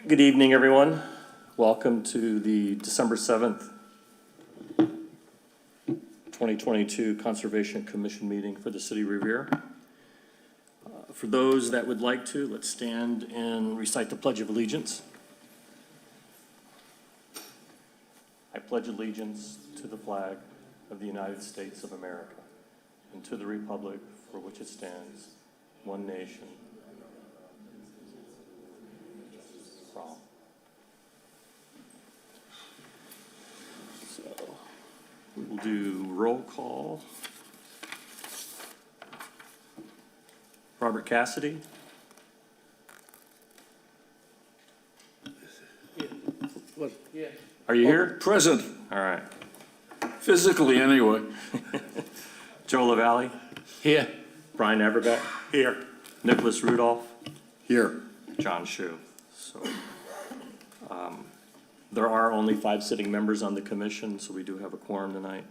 Good evening, everyone. Welcome to the December 7th, 2022 Conservation Commission meeting for the City of Revere. For those that would like to, let's stand and recite the Pledge of Allegiance. I pledge allegiance to the flag of the United States of America and to the republic for which it stands, one nation, for all. So we will do roll call. Robert Cassidy. Yeah. Are you here? Present, All right. physically anyway. Joe LaValle. Here. Brian Everbeck. Here. Nicholas Rudolph. Here. John Shu. So there are only 5 sitting members on the commission, so we do have a quorum tonight.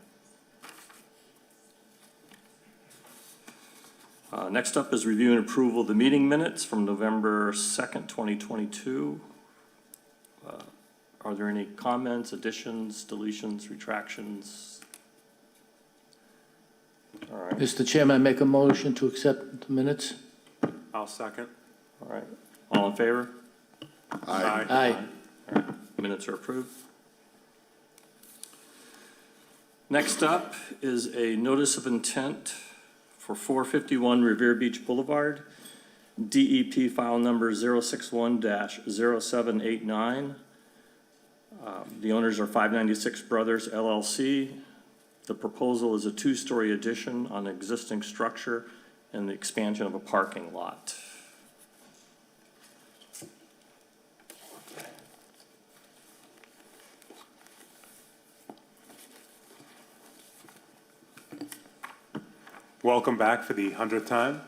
Next up is review and approval of the meeting minutes from November 2nd, 2022. Are there any comments, additions, deletions, retractions? All right. Mr. Chairman, I make a motion to accept the minutes. I'll second. All right. All in favor? Aye. Aye. All right. Minutes are approved. Next up is a notice of intent for 451 Revere Beach Boulevard, DEP file number 061-0789. The owners are 596 Brothers LLC. The proposal is a 2-story addition on an existing structure and the expansion of a parking lot. Welcome back for the 100th time.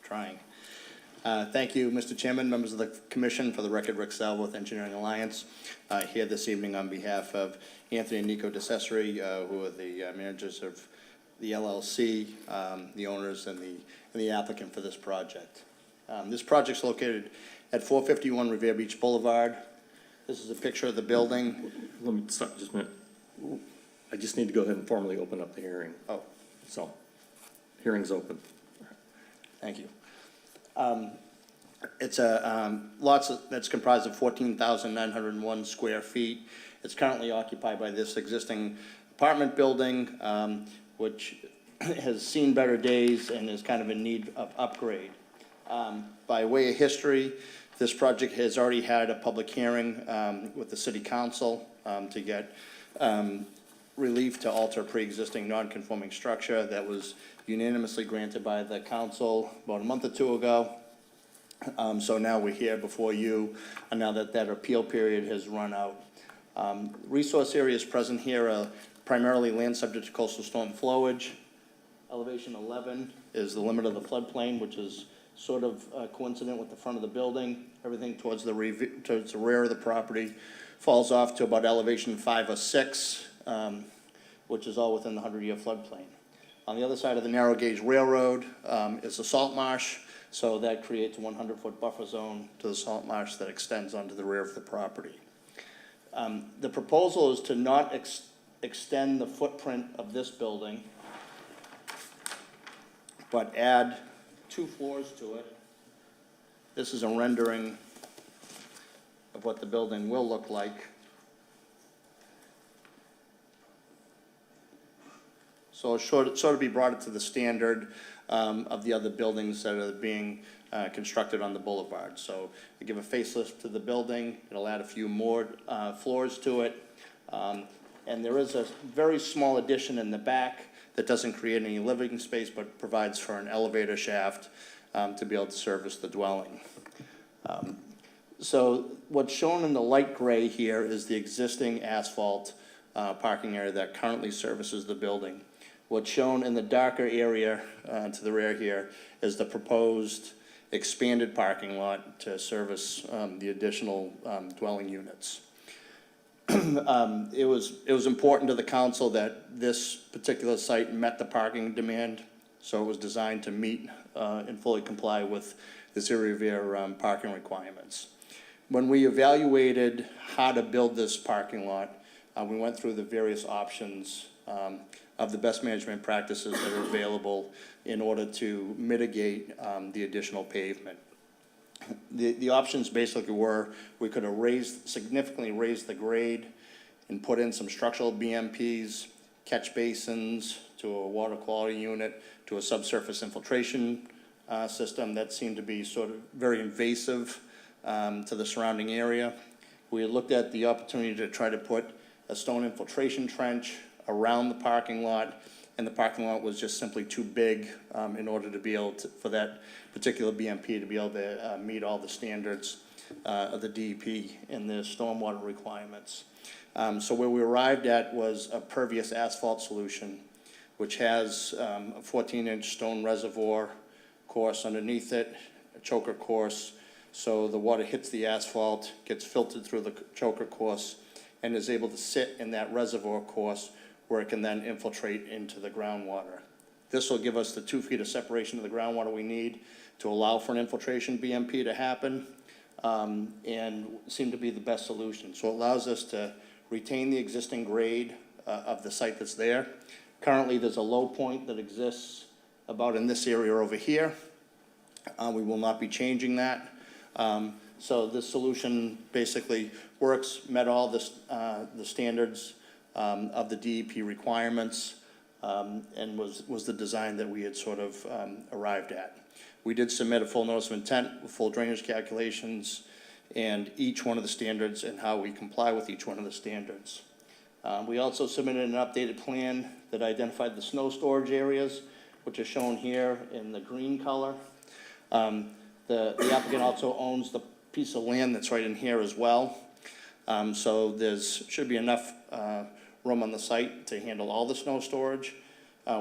Trying. Thank you, Mr. Chairman, members of the Commission. For the record, Rick Salvo with Engineering Alliance, here this evening on behalf of Anthony and Nico DeCesare, who are the managers of the LLC, the owners, and the applicant for this project. This project's located at 451 Revere Beach Boulevard. This is a picture of the building. Let me stop just a minute. I just need to go ahead and formally open up the hearing. Oh, So, hearing's open. thank you. It's a that's comprised of 14,901 square feet. It's currently occupied by this existing apartment building, which has seen better days and is kind of in need of upgrade. By way of history, this project has already had a public hearing with the City Council to get relief to alter pre-existing non-conforming structure that was unanimously granted by the council about a month or 2 ago. So now we're here before you, and now that that appeal period has run out. Resource areas present here are primarily land subject to coastal storm flowage. Elevation 11 is the limit of the floodplain, which is sort of coincident with the front of the building. Everything towards the rear of the property falls off to about elevation 5 or 6, which is all within the 100-year floodplain. On the other side of the narrow gauge railroad is a salt marsh, so that creates a 100-foot buffer zone to the salt marsh that extends onto the rear of the property. The proposal is to not extend the footprint of this building, but add 2 floors to it. This is a rendering of what the building will look like. So it sort of be brought up to the standard of the other buildings that are being constructed on the boulevard. So we give a facelift to the building. It'll add a few more floors to it. And there is a very small addition in the back that doesn't create any living space, but provides for an elevator shaft to be able to service the dwelling. So what's shown in the light gray here is the existing asphalt parking area that currently services the building. What's shown in the darker area to the rear here is the proposed expanded parking lot to service the additional dwelling units. It was important to the council that this particular site met the parking demand, so it was designed to meet and fully comply with the City Revere parking requirements. When we evaluated how to build this parking lot, we went through the various options of the best management practices that are available in order to mitigate the additional pavement. The options basically were, we could have significantly raised the grade and put in some structural BMPs, catch basins, to a water quality unit, to a subsurface infiltration system that seemed to be sort of very invasive to the surrounding area. We had looked at the opportunity to try to put a stone infiltration trench around the parking lot, and the parking lot was just simply too big in order to be able to, for that particular BMP to be able to meet all the standards of the DEP and the stormwater requirements. So where we arrived at was a pervious asphalt solution, which has a 14-inch stone reservoir course underneath it, a choker course, so the water hits the asphalt, gets filtered through the choker course, and is able to sit in that reservoir course where it can then infiltrate into the groundwater. This will give us the 2 feet of separation of the groundwater we need to allow for an infiltration BMP to happen, and seem to be the best solution. So it allows us to retain the existing grade of the site that's there. Currently, there's a low point that exists about in this area over here. We will not be changing that. So this solution basically works, met all the standards of the DEP requirements, and was the design that we had sort of arrived at. We did submit a full notice of intent, with full drainage calculations, and each one of the standards and how we comply with each one of the standards. We also submitted an updated plan that identified the snow storage areas, which are shown here in the green color. The applicant also owns the piece of land that's right in here as well. So should be enough room on the site to handle all the snow storage.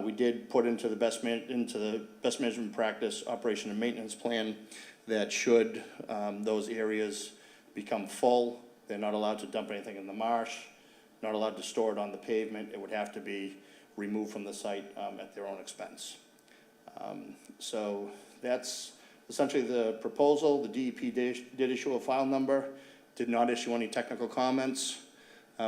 We did put into the best management practice operation and maintenance plan that should those areas become full, they're not allowed to dump anything in the marsh, not allowed to store it on the pavement. It would have to be removed from the site at their own expense. So that's essentially the proposal. The DEP did issue a file number, did not issue any technical comments.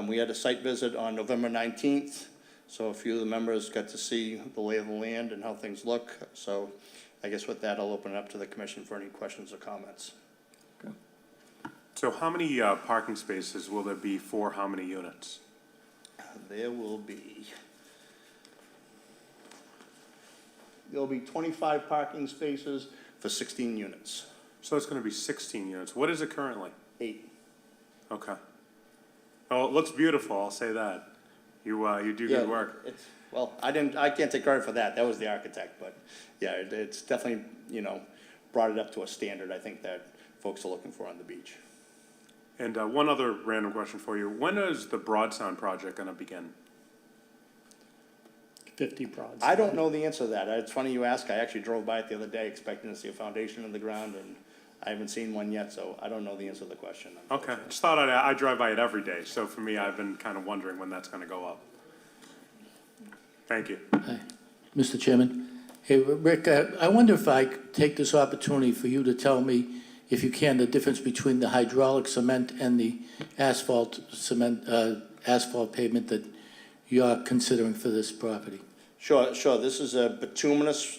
We had a site visit on November 19th, so a few of the members got to see the lay of the land and how things look. So I guess with that, I'll open it up to the commission for any questions or comments. So how many parking spaces will there be for how many units? There'll be 25 parking spaces for 16 units. So it's gonna be 16 units. What is it currently? 8. Okay. Oh, it looks beautiful, I'll say that. You do good work. Well, I can't take credit for that. That was the architect, but yeah, it's definitely, brought it up to a standard I think that folks are looking for on the beach. And one other random question for you. When is the Broadsound project gonna begin? 50 prods. I don't know the answer to that. It's funny you ask. I actually drove by it the other day expecting to see a foundation in the ground, and I haven't seen one yet, so I don't know the answer to the question. Okay, just thought I drive by it every day, so for me, I've been kind of wondering when that's gonna go up. Thank you. Hi. Mr. Chairman, hey, Rick, I wonder if I could take this opportunity for you to tell me, if you can, the difference between the hydraulic cement and the asphalt pavement that you're considering for this property. Sure. This is a bituminous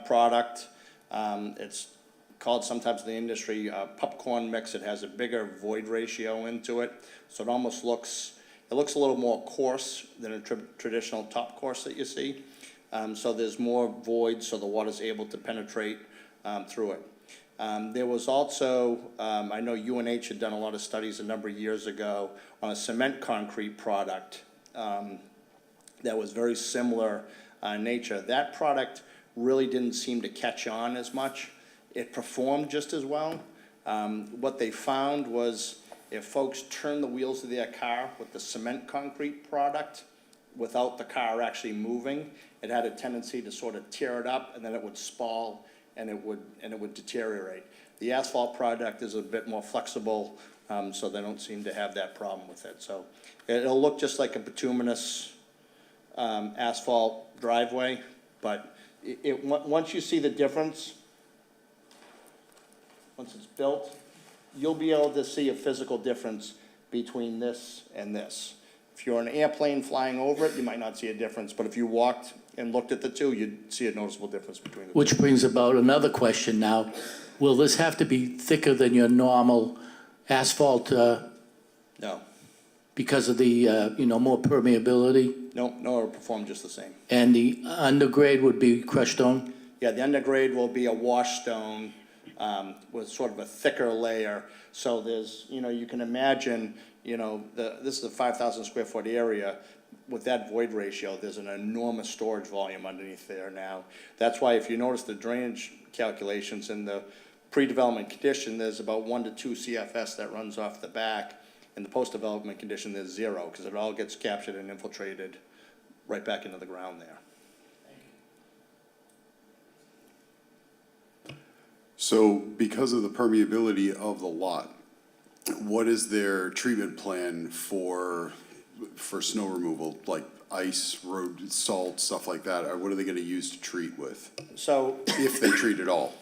product. It's called sometimes in the industry popcorn mix. It has a bigger void ratio into it, so it almost looks a little more coarse than a traditional top course that you see. So there's more void, so the water's able to penetrate through it. There was also, I know UNH had done a lot of studies a number of years ago on a cement concrete product that was very similar in nature. That product really didn't seem to catch on as much. It performed just as well. What they found was if folks turned the wheels of their car with the cement concrete product without the car actually moving, it had a tendency to sort of tear it up, and then it would spall and it would deteriorate. The asphalt product is a bit more flexible, so they don't seem to have that problem with it. So it'll look just like a bituminous asphalt driveway, but once you see the difference, once it's built, you'll be able to see a physical difference between this and this. If you're on an airplane flying over it, you might not see a difference, but if you walked and looked at the two, you'd see a noticeable difference between the two. Which brings about another question now. Will this have to be thicker than your normal asphalt No, because of the, more permeability? no, it'll perform just the same. And the undergrade would be crushed stone? Yeah, the undergrade will be a wash stone with sort of a thicker layer. So there's, you can imagine, this is a 5,000 square foot area. With that void ratio, there's an enormous storage volume underneath there now. That's why if you notice the drainage calculations in the pre-development condition, there's about 1 to 2 CFS that runs off the back. In the post-development condition, there's 0, because it all gets captured and infiltrated right back into the ground there. So because of the permeability of the lot, what is their treatment plan for snow removal, like ice, road salt, stuff like that? Or what are they gonna use to treat with, So if they treat at all?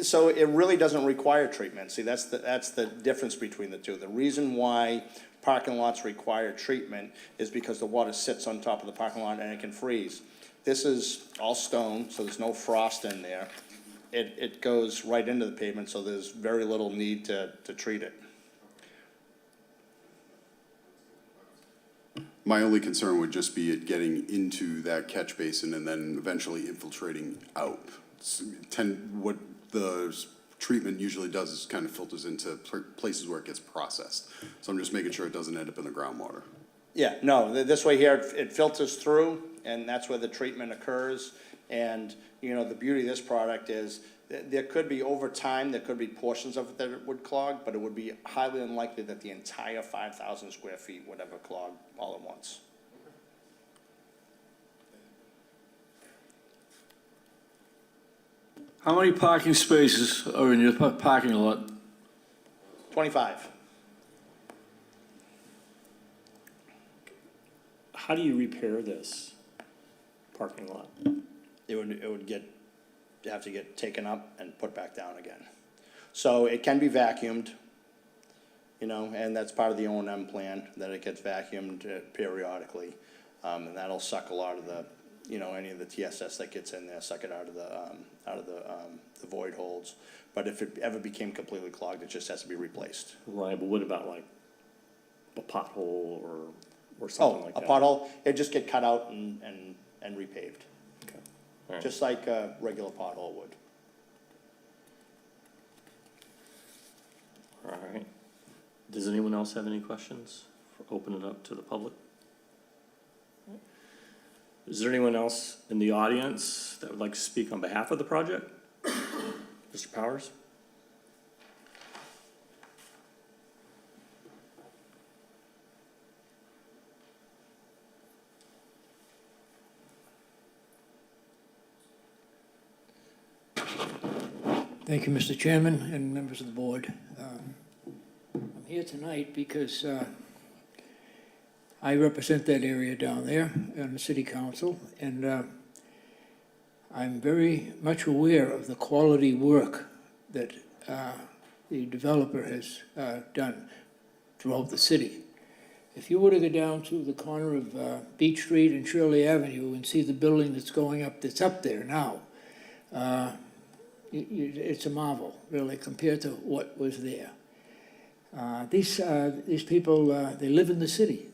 So it really doesn't require treatment. See, that's the difference between the two. The reason why parking lots require treatment is because the water sits on top of the parking lot and it can freeze. This is all stone, so there's no frost in there. It goes right into the pavement, so there's very little need to treat it. My only concern would just be it getting into that catch basin and then eventually infiltrating out. What the treatment usually does is kind of filters into places where it gets processed. So I'm just making sure it doesn't end up in the groundwater. Yeah, no, this way here, it filters through, and that's where the treatment occurs. And, the beauty of this product is there could be, over time, there could be portions of it that it would clog, but it would be highly unlikely that the entire 5,000 square feet would ever clog all at once. How many parking spaces are in your parking lot? 25. How do you repair this parking lot? It would have to get taken up and put back down again. So it can be vacuumed, and that's part of the O&M plan, that it gets vacuumed periodically. And that'll suck a lot of the, any of the TSS that gets in there, suck it out of the void holes. But if it ever became completely clogged, it just has to be replaced. Right, but what about like a pothole or something like A that? pothole, it'd just get cut out and repaved, Okay. All right. just like a regular pothole would. All right. Does anyone else have any questions? Open it up to the public. Is there anyone else in the audience that would like to speak on behalf of the project? Mr. Powers? Thank you, Mr. Chairman and members of the board. I'm here tonight because I represent that area down there on the city council, and I'm very much aware of the quality work that the developer has done throughout the city. If you were to go down to the corner of Beach Street and Shirley Avenue and see the building that's going up, that's up there now, it's a marvel, really, compared to what was there. These people, they live in the city.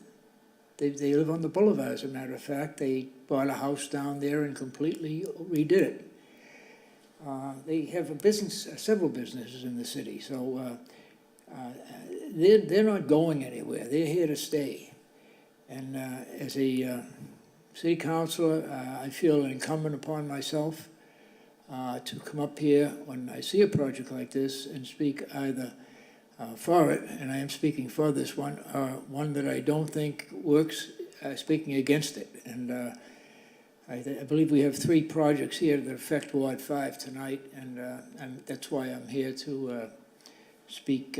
They live on the boulevard, as a matter of fact. They bought a house down there and completely redid it. They have a business, several businesses in the city, so they're not going anywhere. They're here to stay. And as a city councilor, I feel incumbent upon myself to come up here when I see a project like this and speak either for it, and I am speaking for this one, or one that I don't think works, speaking against it. And I believe we have 3 projects here that affect Ward 5 tonight, and that's why I'm here to speak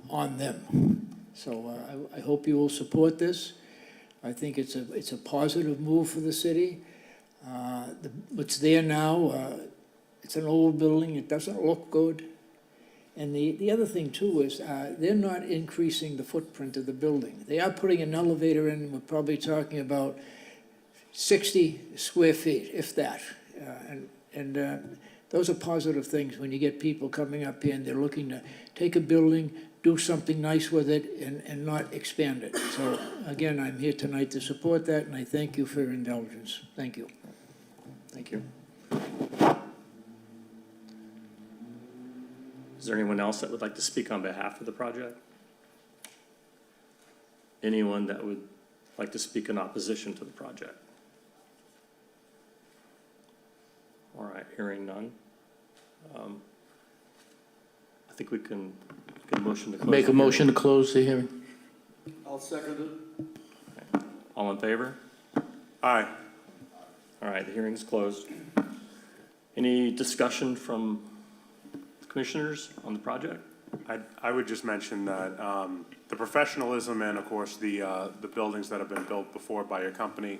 on them. So I hope you will support this. I think it's a positive move for the city. What's there now, it's an old building, it doesn't look good. And the other thing too is, they're not increasing the footprint of the building. They are putting an elevator in, we're probably talking about 60 square feet, if that. Those are positive things when you get people coming up here and they're looking to take a building, do something nice with it, and not expand it. So again, I'm here tonight to support that, and I thank you for your indulgence. Thank you. Thank you. Is there anyone else that would like to speak on behalf of the project? Anyone that would like to speak in opposition to the project? All right, hearing none. I think we can motion to close. Make the a hearing. motion to close the hearing. I'll second it. All in favor? Aye. All right, the hearing's closed. Any discussion from the commissioners on the project? I would just mention that the professionalism and, of course, the buildings that have been built before by your company,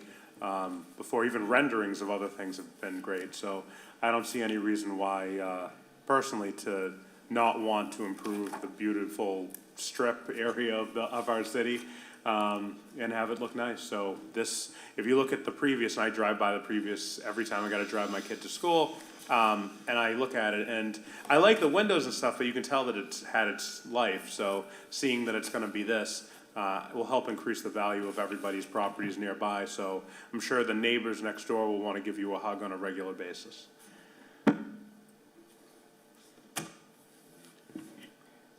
before even renderings of other things have been great. So I don't see any reason why, personally, to not want to improve the beautiful strip area of our city and have it look nice. So this, if you look at the previous, and I drive by the previous every time I got to drive my kid to school, and I look at it, and I like the windows and stuff, but you can tell that it's had its life. So seeing that it's going to be this will help increase the value of everybody's properties nearby. So I'm sure the neighbors next door will want to give you a hug on a regular basis.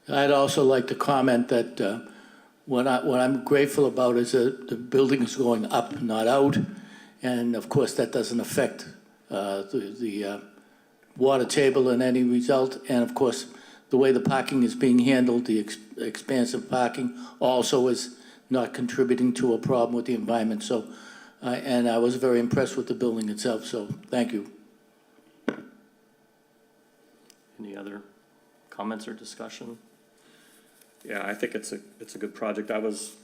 I'd also like to comment that what I'm grateful about is that the building is going up, not out. And of course, that doesn't affect the water table in any result. And of course, the way the parking is being handled, the expansive parking also is not contributing to a problem with the environment. So, and I was very impressed with the building itself, so thank you. Any other comments or discussion? Yeah, I think it's a good project. I was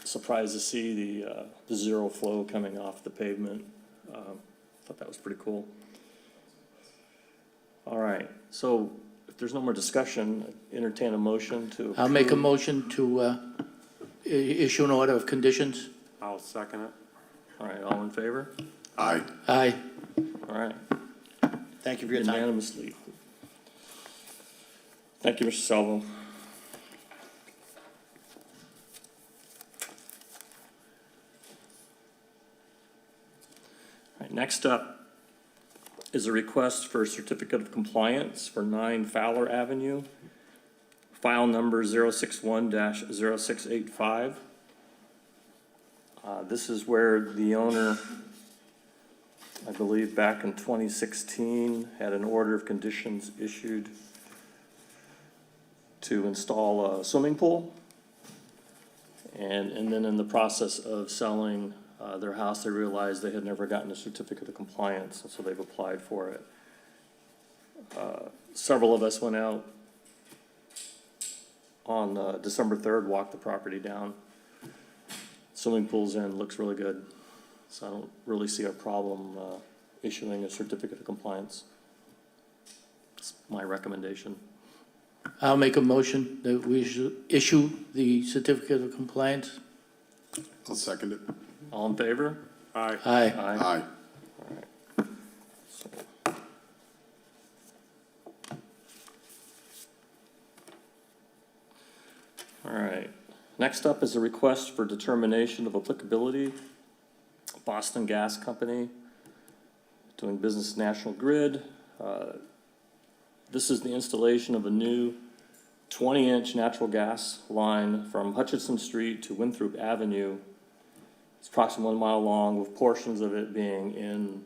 surprised to see the zero flow coming off the pavement. Thought that was pretty cool. All right, so if there's no more discussion, entertain a motion to. I'll make a approve. motion to issue an order of conditions. I'll second it. All right, all in favor? Aye. Aye. All right, Thank you for your time. unanimously. Thank you, Mr. Salvo. All right, next up is a request for a certificate of compliance for 9 Fowler Avenue, file number 061-0685. This is where the owner, I believe back in 2016, had an order of conditions issued to install a swimming pool. And then in the process of selling their house, they realized they had never gotten a certificate of compliance, and so they've applied for it. Several of us went out on December 3rd, walked the property down. Swimming pool's in, looks really good. So I don't really see a problem issuing a certificate of compliance. It's my recommendation. I'll make a motion that we should issue the certificate of compliance. I'll second it. All in favor? Aye. Aye. Aye. So- All right. Next up is a request for determination of applicability. Boston Gas Company, doing business National Grid. This is the installation of a new 20-inch natural gas line from Hutchinson Street to Winthrop Avenue. It's approximately 1 mile long, with portions of it being in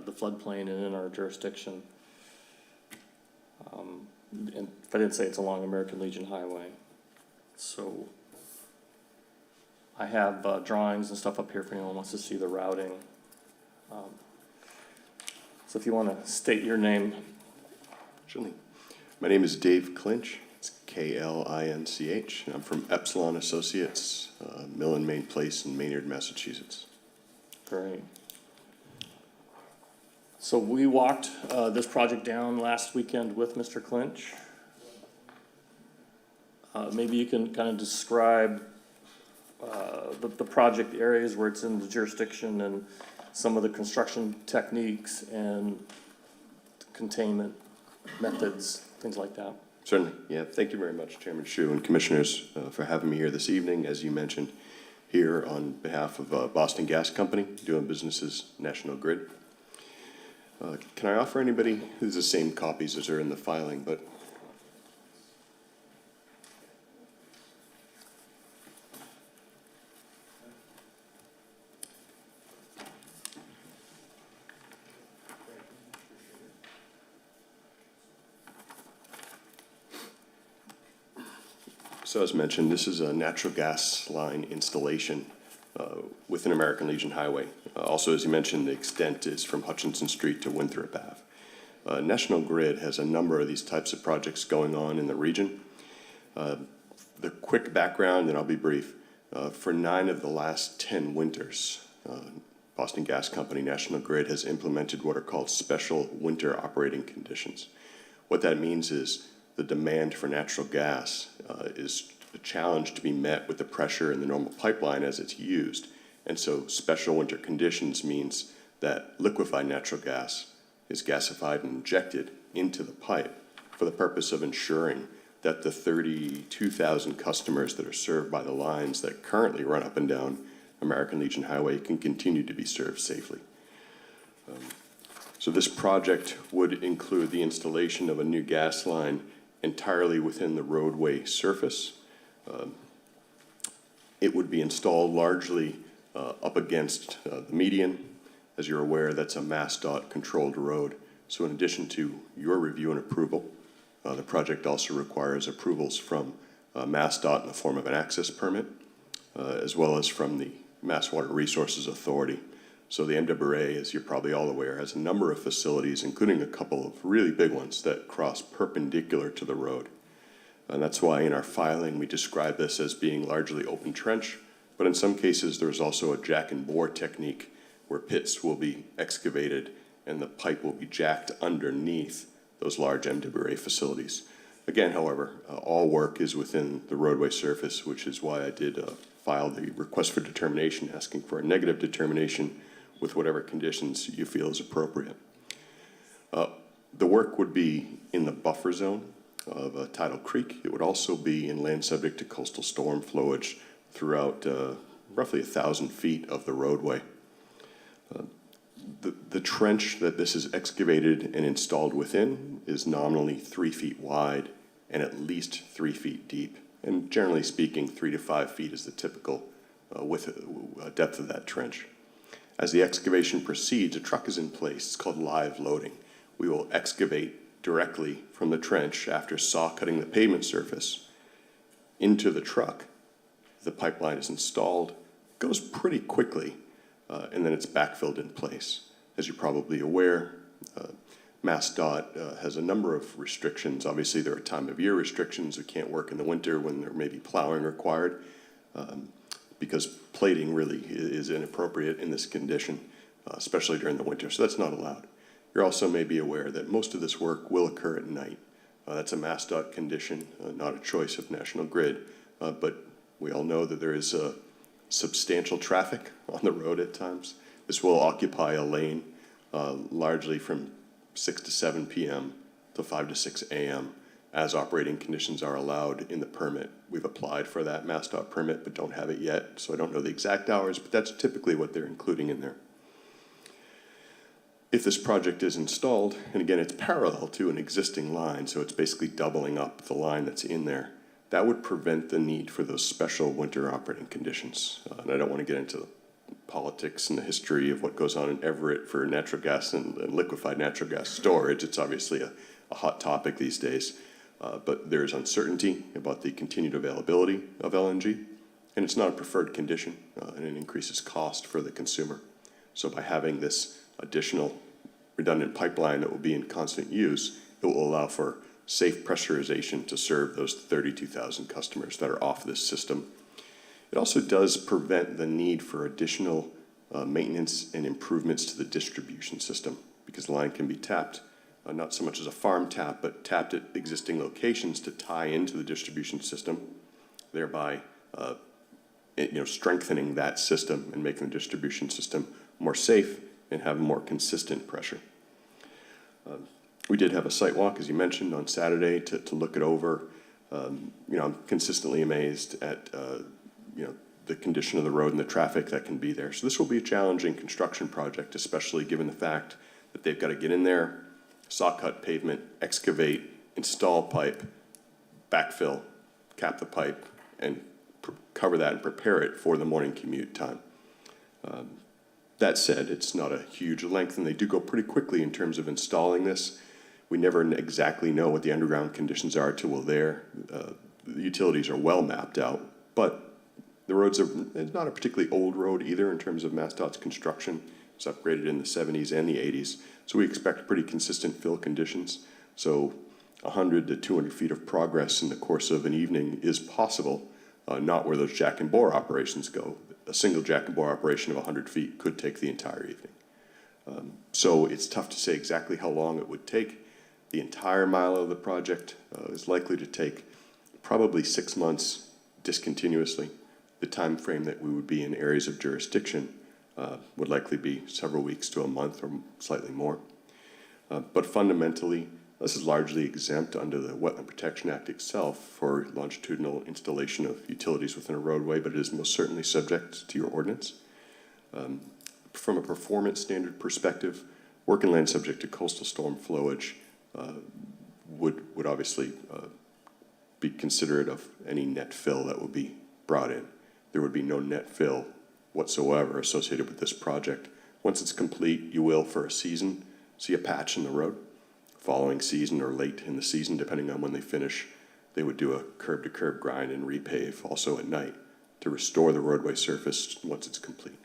the floodplain and in our jurisdiction. And if I didn't say, it's along American Legion Highway. So I have drawings and stuff up here for anyone who wants to see the routing. So if you want to state your name. Certainly. My name is Dave Clinch. It's Klinch. And I'm from Epsilon Associates, Mill and Main Place in Maynard, Massachusetts. Great. So we walked this project down last weekend with Mr. Clinch. Maybe you can kind of describe the project areas where it's in the jurisdiction and some of the construction techniques and containment methods, things like that. Certainly, yeah. Thank you very much, Chairman Shu and Commissioners, for having me here this evening. As you mentioned, here on behalf of Boston Gas Company, doing business as National Grid. Can I offer anybody, these are the same copies as are in the filing, but so as mentioned, this is a natural gas line installation within American Legion Highway. Also, as you mentioned, the extent is from Hutchinson Street to Winthrop Ave. National Grid has a number of these types of projects going on in the region. The quick background, and I'll be brief, for 9 of the last 10 winters, Boston Gas Company, National Grid, has implemented what are called special winter operating conditions. What that means is the demand for natural gas is a challenge to be met with the pressure in the normal pipeline as it's used. And so special winter conditions means that liquefied natural gas is gasified and injected into the pipe for the purpose of ensuring that the 32,000 customers that are served by the lines that currently run up and down American Legion Highway can continue to be served safely. So this project would include the installation of a new gas line entirely within the roadway surface. It would be installed largely up against the median. As you're aware, that's a MassDOT controlled road. So in addition to your review and approval, the project also requires approvals from MassDOT in the form of an access permit, as well as from the Mass Water Resources Authority. So the MWRA, as you're probably all aware, has a number of facilities, including a couple of really big ones that cross perpendicular to the road. And that's why in our filing we describe this as being largely open trench, but in some cases there's also a jack and bore technique where pits will be excavated and the pipe will be jacked underneath those large MWRA facilities. Again, however, all work is within the roadway surface, which is why I did file the request for determination asking for a negative determination with whatever conditions you feel is appropriate. The work would be in the buffer zone of Tidal Creek. It would also be in land subject to coastal storm flowage throughout roughly 1,000 feet of the roadway. The trench that this is excavated and installed within is nominally 3 feet wide and at least 3 feet deep. And generally speaking, 3 to 5 feet is the typical depth of that trench. As the excavation proceeds, a truck is in place. It's called live loading. We will excavate directly from the trench after saw cutting the pavement surface into the truck. The pipeline is installed, goes pretty quickly, and then it's backfilled in place. As you're probably aware, MassDOT has a number of restrictions. Obviously, there are time of year restrictions. We can't work in the winter when there may be plowing required, because plating really is inappropriate in this condition, especially during the winter, so that's not allowed. You also may be aware that most of this work will occur at night. That's a MassDOT condition, not a choice of National Grid, but we all know that there is substantial traffic on the road at times. This will occupy a lane largely from 6 to 7 p.m. to 5 to 6 a.m. as operating conditions are allowed in the permit. We've applied for that MassDOT permit but don't have it yet, so I don't know the exact hours, but that's typically what they're including in there. If this project is installed, and again, it's parallel to an existing line, so it's basically doubling up the line that's in there, that would prevent the need for those special winter operating conditions. And I don't want to get into the politics and the history of what goes on in Everett for natural gas and liquefied natural gas storage. It's obviously a hot topic these days, but there's uncertainty about the continued availability of LNG, and it's not a preferred condition, and it increases cost for the consumer. So by having this additional redundant pipeline that will be in constant use, it will allow for safe pressurization to serve those 32,000 customers that are off this system. It also does prevent the need for additional maintenance and improvements to the distribution system, because the line can be tapped, not so much as a farm tap, but tapped at existing locations to tie into the distribution system, thereby strengthening that system and making the distribution system more safe and have more consistent pressure. We did have a site walk, as you mentioned, on Saturday to look it over. I'm consistently amazed at the condition of the road and the traffic that can be there. So this will be a challenging construction project, especially given the fact that they've got to get in there, saw cut pavement, excavate, install pipe, backfill, cap the pipe, and cover that and prepare it for the morning commute time. That said, it's not a huge length, and they do go pretty quickly in terms of installing this. We never exactly know what the underground conditions are till we're there. The utilities are well mapped out, but the roads it's not a particularly old road either in terms of MassDOT's construction. It's upgraded in the 70s and the 80s, so we expect pretty consistent fill conditions. So 100 to 200 feet of progress in the course of an evening is possible, not where those jack and bore operations go. A single jack and bore operation of 100 feet could take the entire evening. So it's tough to say exactly how long it would take. The entire mile of the project is likely to take probably 6 months discontinuously. The time frame that we would be in areas of jurisdiction would likely be several weeks to a month or slightly more. But fundamentally, this is largely exempt under the Wetland Protection Act itself for longitudinal installation of utilities within a roadway, but it is most certainly subject to your ordinance. From a performance standard perspective, work and land subject to coastal storm flowage would obviously be considerate of any net fill that would be brought in. There would be no net fill whatsoever associated with this project. Once it's complete, you will, for a season, see a patch in the road. Following season or late in the season, depending on when they finish, they would do a curb-to-curb grind and repave also at night to restore the roadway surface once it's complete.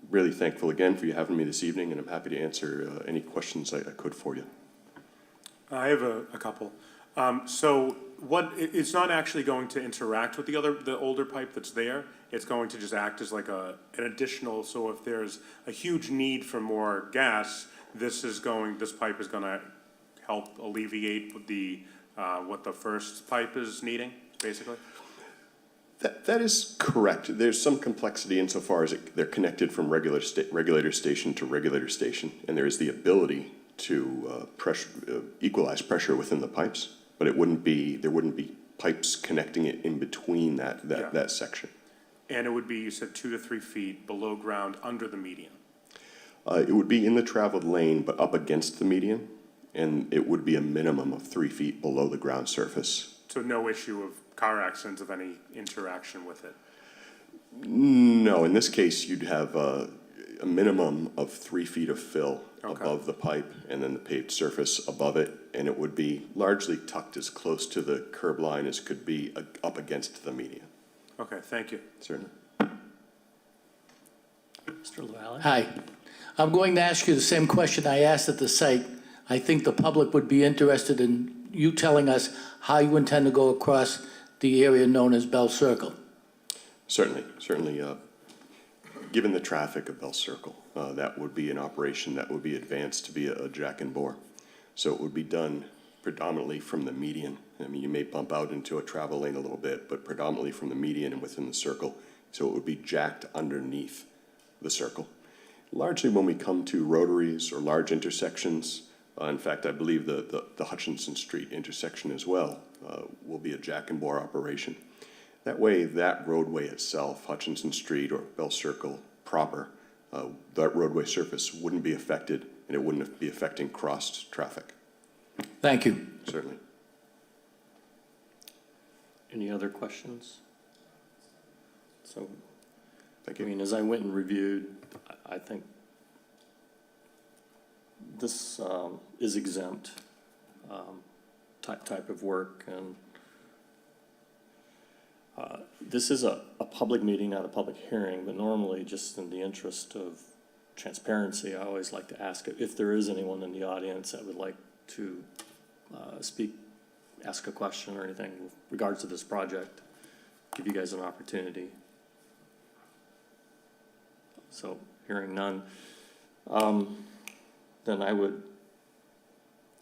Really thankful again for you having me this evening, and I'm happy to answer any questions I could for you. I have a couple. So it's not actually going to interact with the older pipe that's there. It's going to just act as like an additional, so if there's a huge need for more gas, this pipe is gonna help alleviate what the first pipe is needing, basically? That is correct. There's some complexity insofar as they're connected from regulator station to regulator station, and there is the ability to equalize pressure within the pipes, but there wouldn't be pipes connecting it in between that section. And it would be, you said 2 to 3 feet below ground under the median? It would be in the traveled lane, but up against the median, and it would be a minimum of 3 feet below the ground surface. So no issue of car accidents of any interaction with it? No, in this case, you'd have a minimum of 3 feet of fill above the pipe and then the paved surface above it, and it would be largely tucked as close to the curb line as could be up against the median. Okay, thank you. Certainly. Mr. LaValle? Hi. I'm going to ask you the same question I asked at the site. I think the public would be interested in you telling us how you intend to go across the area known as Bell Circle. Certainly. Given the traffic of Bell Circle, that would be an operation that would be advanced to be a jack and bore. So it would be done predominantly from the median. I mean, you may bump out into a travel lane a little bit, but predominantly from the median and within the circle. So it would be jacked underneath the circle. Largely when we come to rotaries or large intersections, in fact, I believe the Hutchinson Street intersection as well will be a jack and bore operation. That way, that roadway itself, Hutchinson Street or Bell Circle proper, that roadway surface wouldn't be affected, and it wouldn't be affecting crossed traffic. Thank you. Certainly. Any other questions? So, Thank I you. mean, as I went and reviewed, I think this is exempt type of work, and this is a public meeting, not a public hearing, but normally, just in the interest of transparency, I always like to ask if there is anyone in the audience that would like to speak, ask a question or anything with regards to this project, give you guys an opportunity. So, hearing none. then I would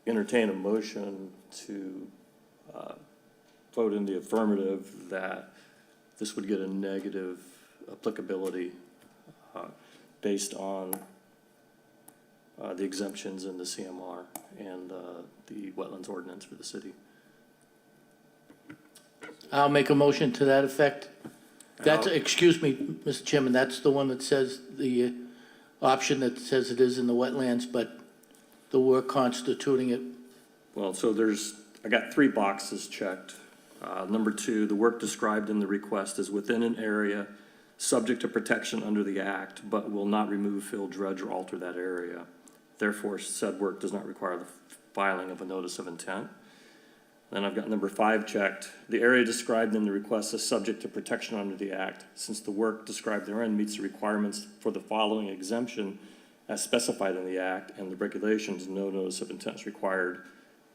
entertain a motion to vote in the affirmative that this would get a negative applicability based on the exemptions in the CMR and the wetlands ordinance for the city. I'll make a motion to that effect. That's, I'll- excuse me, Mr. Chairman, that's the one that says, the option that says it is in the wetlands, but the work constituting it. Well, so I got 3 boxes checked. Number 2, the work described in the request is within an area subject to protection under the act, but will not remove, fill, dredge, or alter that area. Therefore, said work does not require the filing of a notice of intent. Then I've got number 5 checked. The area described in the request is subject to protection under the act. Since the work described therein meets the requirements for the following exemption as specified in the act and the regulations, no notice of intent is required.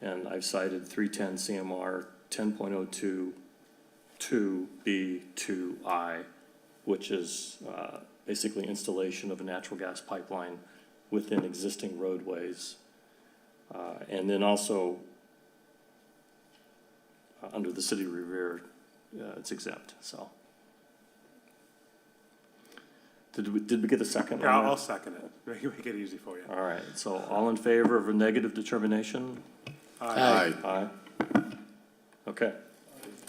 And I've cited 310 CMR 10.02 2B2I, which is basically installation of a natural gas pipeline within existing roadways. And then also, under the city of Revere, it's exempt, so. Did we get a second? Yeah, on that? I'll second it. Make it easy for you. All right, so all in favor of a negative determination? Aye. Aye. Okay. Thanks.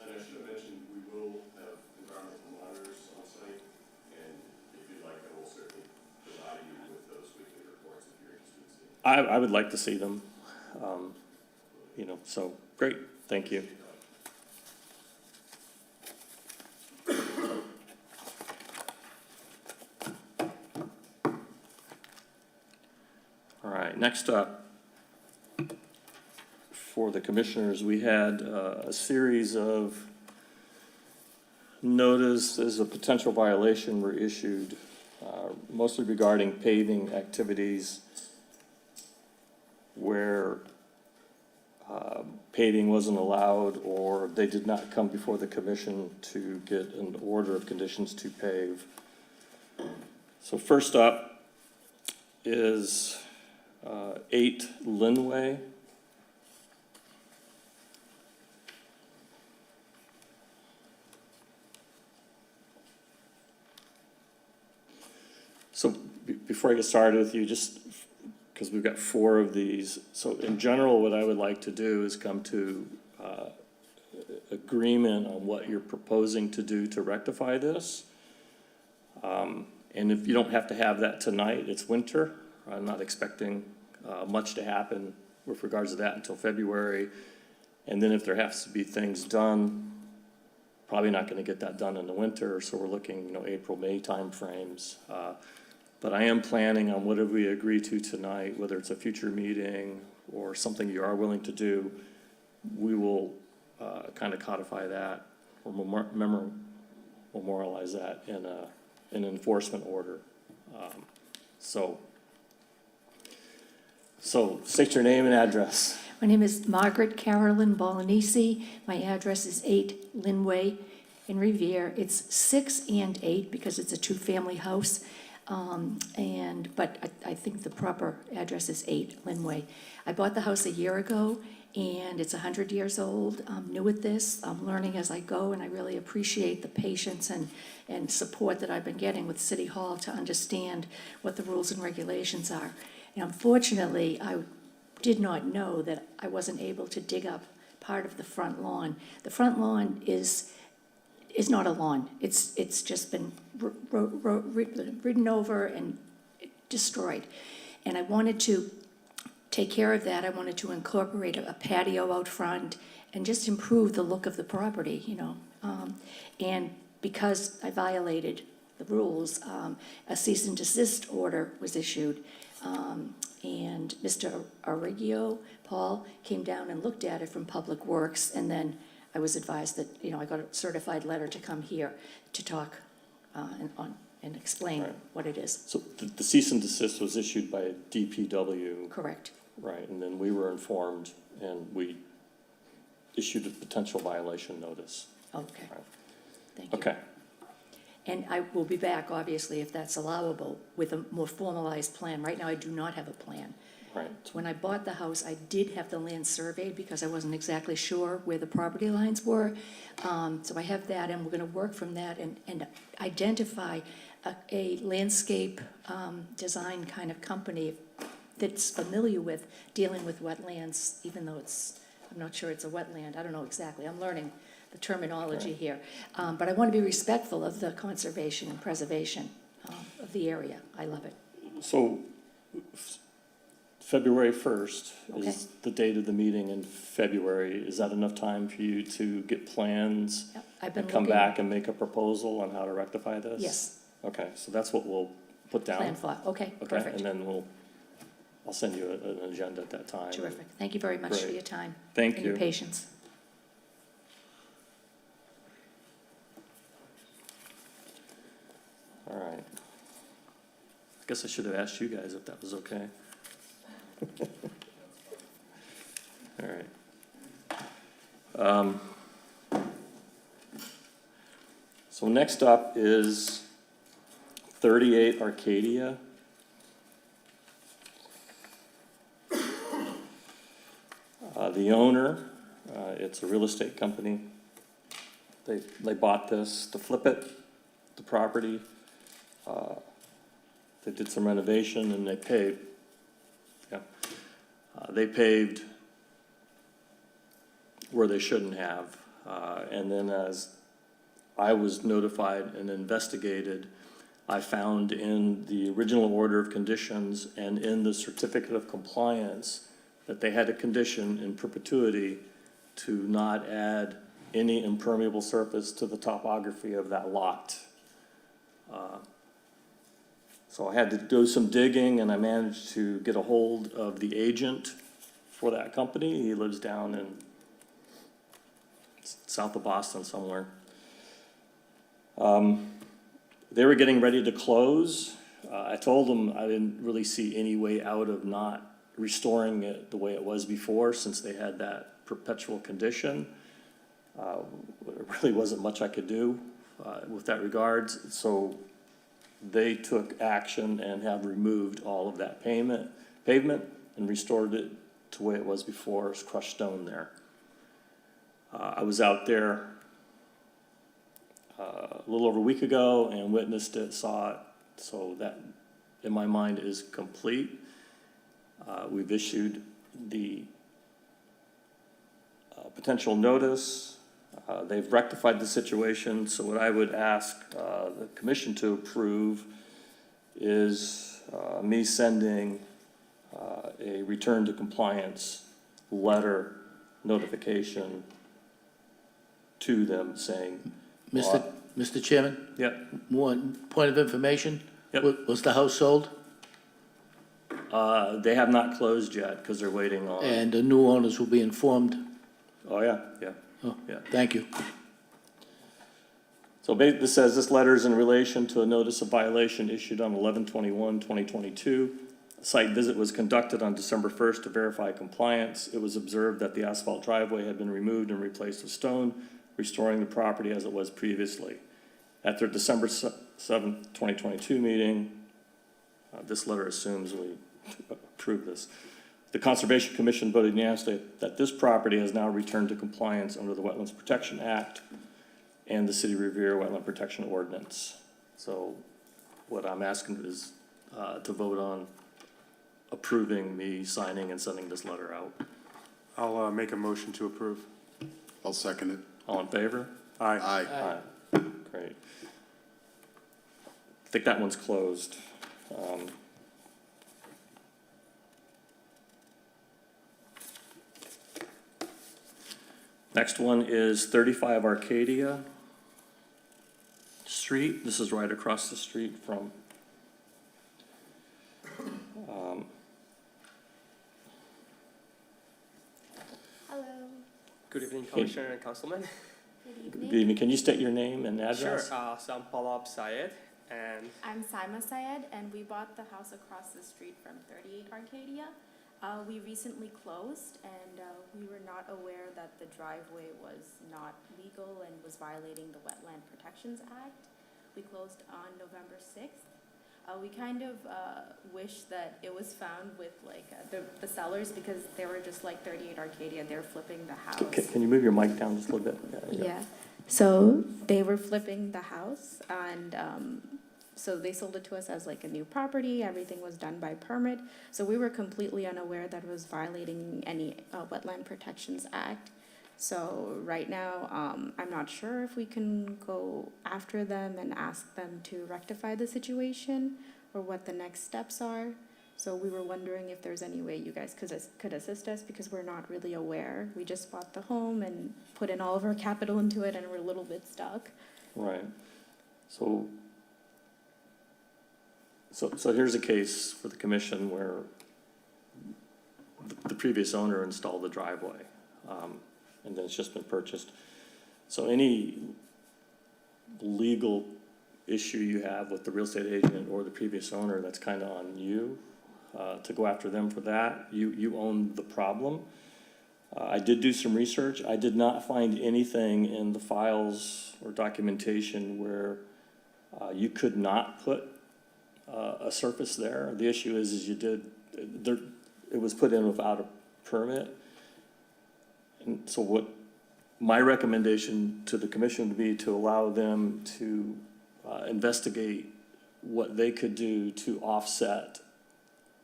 And I should have mentioned, we will have environmental monitors on site, and if you'd like, I will certainly provide you with those weekly reports if you're interested in seeing. I would like to see them, so, great, thank you. All right, next up, for the commissioners, we had a series of notices of potential violation were issued, mostly regarding paving activities where paving wasn't allowed or they did not come before the commission to get an order of conditions to pave. So first up is 8 Linway. So before I get started with you, just because we've got 4 of these, so in general, what I would like to do is come to agreement on what you're proposing to do to rectify this. And if you don't have to have that tonight, it's winter. I'm not expecting much to happen with regards to that until February. And then if there has to be things done, probably not going to get that done in the winter, so we're looking, April, May timeframes. But I am planning on whatever we agree to tonight, whether it's a future meeting or something you are willing to do, we will kind of codify that or memorialize that in an enforcement order. So state your name and address. My name is Margaret Carolyn Bolognese. My address is 8 Linway in Revere. It's 6 and 8 because it's a 2-family house. But I think the proper address is 8 Linway. I bought the house a year ago, and it's 100 years old. I'm new at this. I'm learning as I go, and I really appreciate the patience and support that I've been getting with City Hall to understand what the rules and regulations are. And unfortunately, I did not know that I wasn't able to dig up part of the front lawn. The front lawn is not a lawn. It's just been ridden over and destroyed. And I wanted to take care of that. I wanted to incorporate a patio out front and just improve the look of the property, And because I violated the rules, a cease and desist order was issued. And Mr. Arrigio, Paul, came down and looked at it from Public Works, and then I was advised that, I got a certified letter to come here to talk and explain Right. what it is. So the cease and desist was issued by DPW. Correct. Right, and then we were informed and we issued a potential violation notice. Okay. Right. Thank you. Okay, And I will be back, obviously, if that's allowable, with a more formalized plan. Right now, I do not have a plan. Right. When I bought the house, I did have the land surveyed because I wasn't exactly sure where the property lines were. So I have that, and we're gonna work from that and identify a landscape design kind of company that's familiar with dealing with wetlands, even though I'm not sure it's a wetland. I don't know exactly. I'm learning the terminology here. But I want to be respectful of the conservation and preservation of the area. I love it. So February 1st Okay. is the date of the meeting in February. Is that enough time for you to get plans Yep, I've been and come looking. back and make a proposal on how to rectify this? Yes, Okay, so that's what we'll put down. plan for, okay, Okay, perfect. and then I'll send you an agenda at that time. Terrific. Thank you very much for Great. your time. Thank And your you. patience. All right. I guess I should have asked you guys if that was okay. All right. So next up is 38 Arcadia. The owner, it's a real estate company. They bought this to flip it, the property. They did some renovation and they paved. Yeah. They paved where they shouldn't have. And then as I was notified and investigated, I found in the original order of conditions and in the certificate of compliance that they had a condition in perpetuity to not add any impermeable surface to the topography of that lot. So I had to do some digging and I managed to get a hold of the agent for that company. He lives down in south of Boston somewhere. They were getting ready to close. I told them I didn't really see any way out of not restoring it the way it was before, since they had that perpetual condition. There really wasn't much I could do with that regards. So they took action and have removed all of that pavement and restored it to the way it was before. It's crushed stone there. I was out there a little over a week ago and witnessed it, saw it, so that in my mind is complete. We've issued the potential notice. They've rectified the situation, so what I would ask the commission to approve is me sending a return to compliance letter notification to them saying, Mr. Chairman, yep, one point of information? Yep. Was the house sold? they have not closed yet because they're waiting on, And the new owners will be informed? oh, yeah, yeah. Oh, Yeah. thank you. So this says, this letter is in relation to a notice of violation issued on 11/21/2022. A site visit was conducted on December 1st to verify compliance. It was observed that the asphalt driveway had been removed and replaced with stone, restoring the property as it was previously. At their December 7th, 2022 meeting, this letter assumes we approve this. The Conservation Commission voted unanimously that this property has now returned to compliance under the Wetlands Protection Act and the City of Revere Wetland Protection Ordinance. So what I'm asking is to vote on approving me signing and sending this letter out. I'll make a motion to approve. I'll second it. All in favor? Aye. Aye. Aye. Great. I think that one's closed. Next one is 35 Arcadia Street. This is right across the street from, Hello. Good evening, Commissioner and Councilman. Good good evening. Can you state your name and address? Sure, so I'm Palab Syed, and I'm Saima Syed, and we bought the house across the street from 38 Arcadia. We recently closed, and we were not aware that the driveway was not legal and was violating the Wetland Protections Act. We closed on November 6th. We kind of wish that it was found with like the sellers, because they were just like 38 Arcadia, they're flipping the house. Can you move your mic down just a little bit? Yeah, so they were flipping the house, and so they sold it to us as like a new property. Everything was done by permit, so we were completely unaware that it was violating any Wetland Protections Act. So right now, I'm not sure if we can go after them and ask them to rectify the situation, or what the next steps are. So we were wondering if there's any way you guys could assist us, because we're not really aware. We just bought the home and put in all of our capital into it, and we're a little bit stuck. Right. So here's a case for the commission where the previous owner installed the driveway, and then it's just been purchased. So any legal issue you have with the real estate agent or the previous owner, that's kind of on you, to go after them for that. You own the problem. I did do some research. I did not find anything in the files or documentation where you could not put a surface there. The issue is it was put in without a permit. And so what my recommendation to the commission would be to allow them to investigate what they could do to offset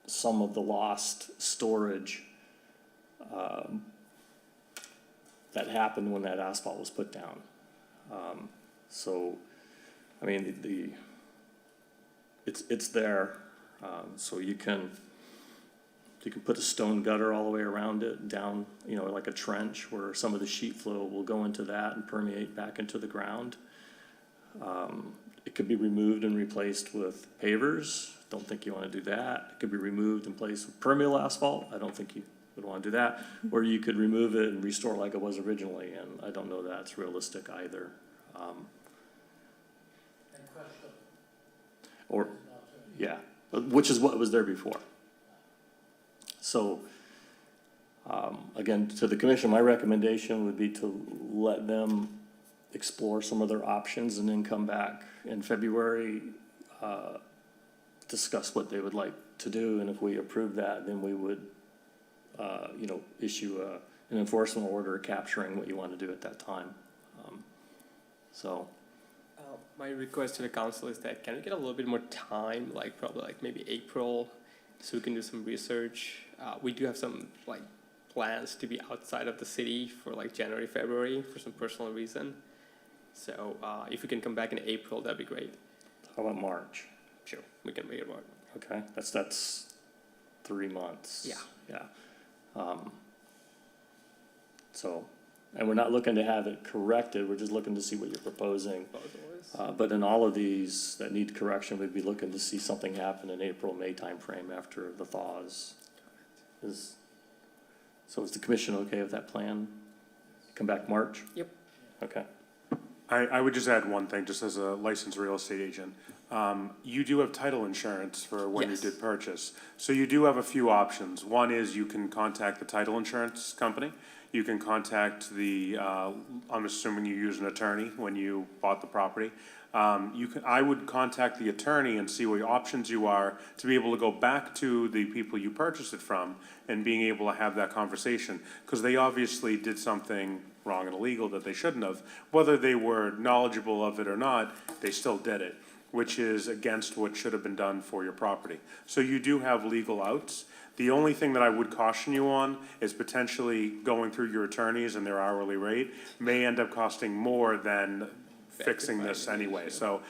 some of the lost storage that happened when that asphalt was put down. So, I mean, it's there, so you can put a stone gutter all the way around it, down, like a trench, where some of the sheet flow will go into that and permeate back into the ground. It could be removed and replaced with pavers. Don't think you want to do that. It could be removed and placed with permeable asphalt. I don't think you would want to do that. Or you could remove it and restore it like it was originally, and I don't know that's realistic either. Or, yeah, which is what was there before. So, again, to the commission, my recommendation would be to let them explore some of their options and then come back in February, discuss what they would like to do, and if we approve that, then we would, issue an enforcement order capturing what you want to do at that time. My request to the council is that can we get a little bit more time, like probably like maybe April, so we can do some research. We do have some like plans to be outside of the city for like January, February for some personal reason. So if we can come back in April, that'd be great. How about March? Sure, we can make it work. Okay, that's 3 months. Yeah. So, and we're not looking to have it corrected, we're just looking to see what you're proposing. But in all of these that need correction, we'd be looking to see something happen in April, May timeframe after the thaws. So is the commission okay with that plan? Come back March? Yep. Okay. I would just add one thing, just as a licensed real estate agent. You do have title insurance for when Yes. you did purchase. So you do have a few options. One is you can contact the title insurance company. You can contact I'm assuming you use an attorney when you bought the property. I would contact the attorney and see what options you are to be able to go back to the people you purchased it from and being able to have that conversation. Because they obviously did something wrong and illegal that they shouldn't have. Whether they were knowledgeable of it or not, they still did it, which is against what should have been done for your property. So you do have legal outs. The only thing that I would caution you on is potentially going through your attorneys and their hourly rate may end up costing more than fixing this anyway. So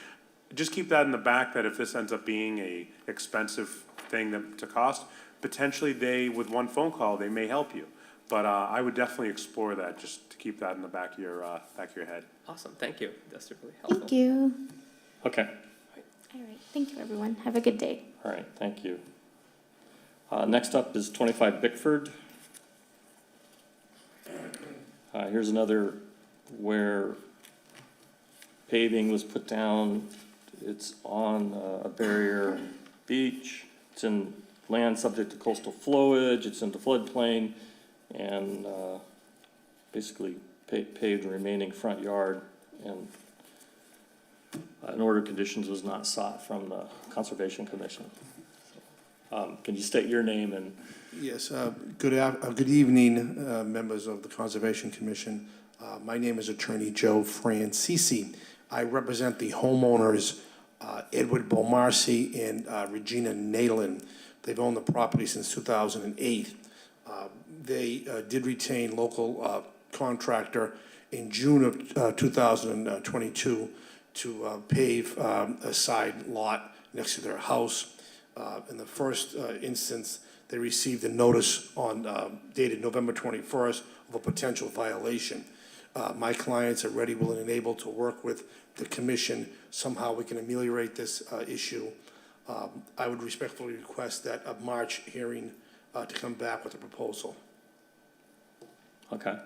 just keep that in the back, that if this ends up being a expensive thing to cost, potentially with one phone call, they may help you. But I would definitely explore that, just to keep that in the back of your head. Awesome, thank you. That's really helpful. Thank you. Okay, All right, thank you, everyone. Have a good day. all right, thank you. Next up is 25 Bickford. Here's another where paving was put down. It's on a barrier beach. It's in land subject to coastal flowage. It's in the floodplain, and basically paved the remaining front yard. And An order of conditions was not sought from the Conservation Commission. Can you state your name and? Yes, good evening, members of the Conservation Commission. My name is Attorney Joe Francisi. I represent the homeowners, Edward Bomarcy and Regina Nalin. They've owned the property since 2008. They did retain local contractor in June of 2022 to pave a side lot next to their house. In the first instance, they received a notice on dated November 21st of a potential violation. My clients are ready, willing, and able to work with the commission. Somehow we can ameliorate this issue. I would respectfully request that a March hearing to come back with a proposal. Okay.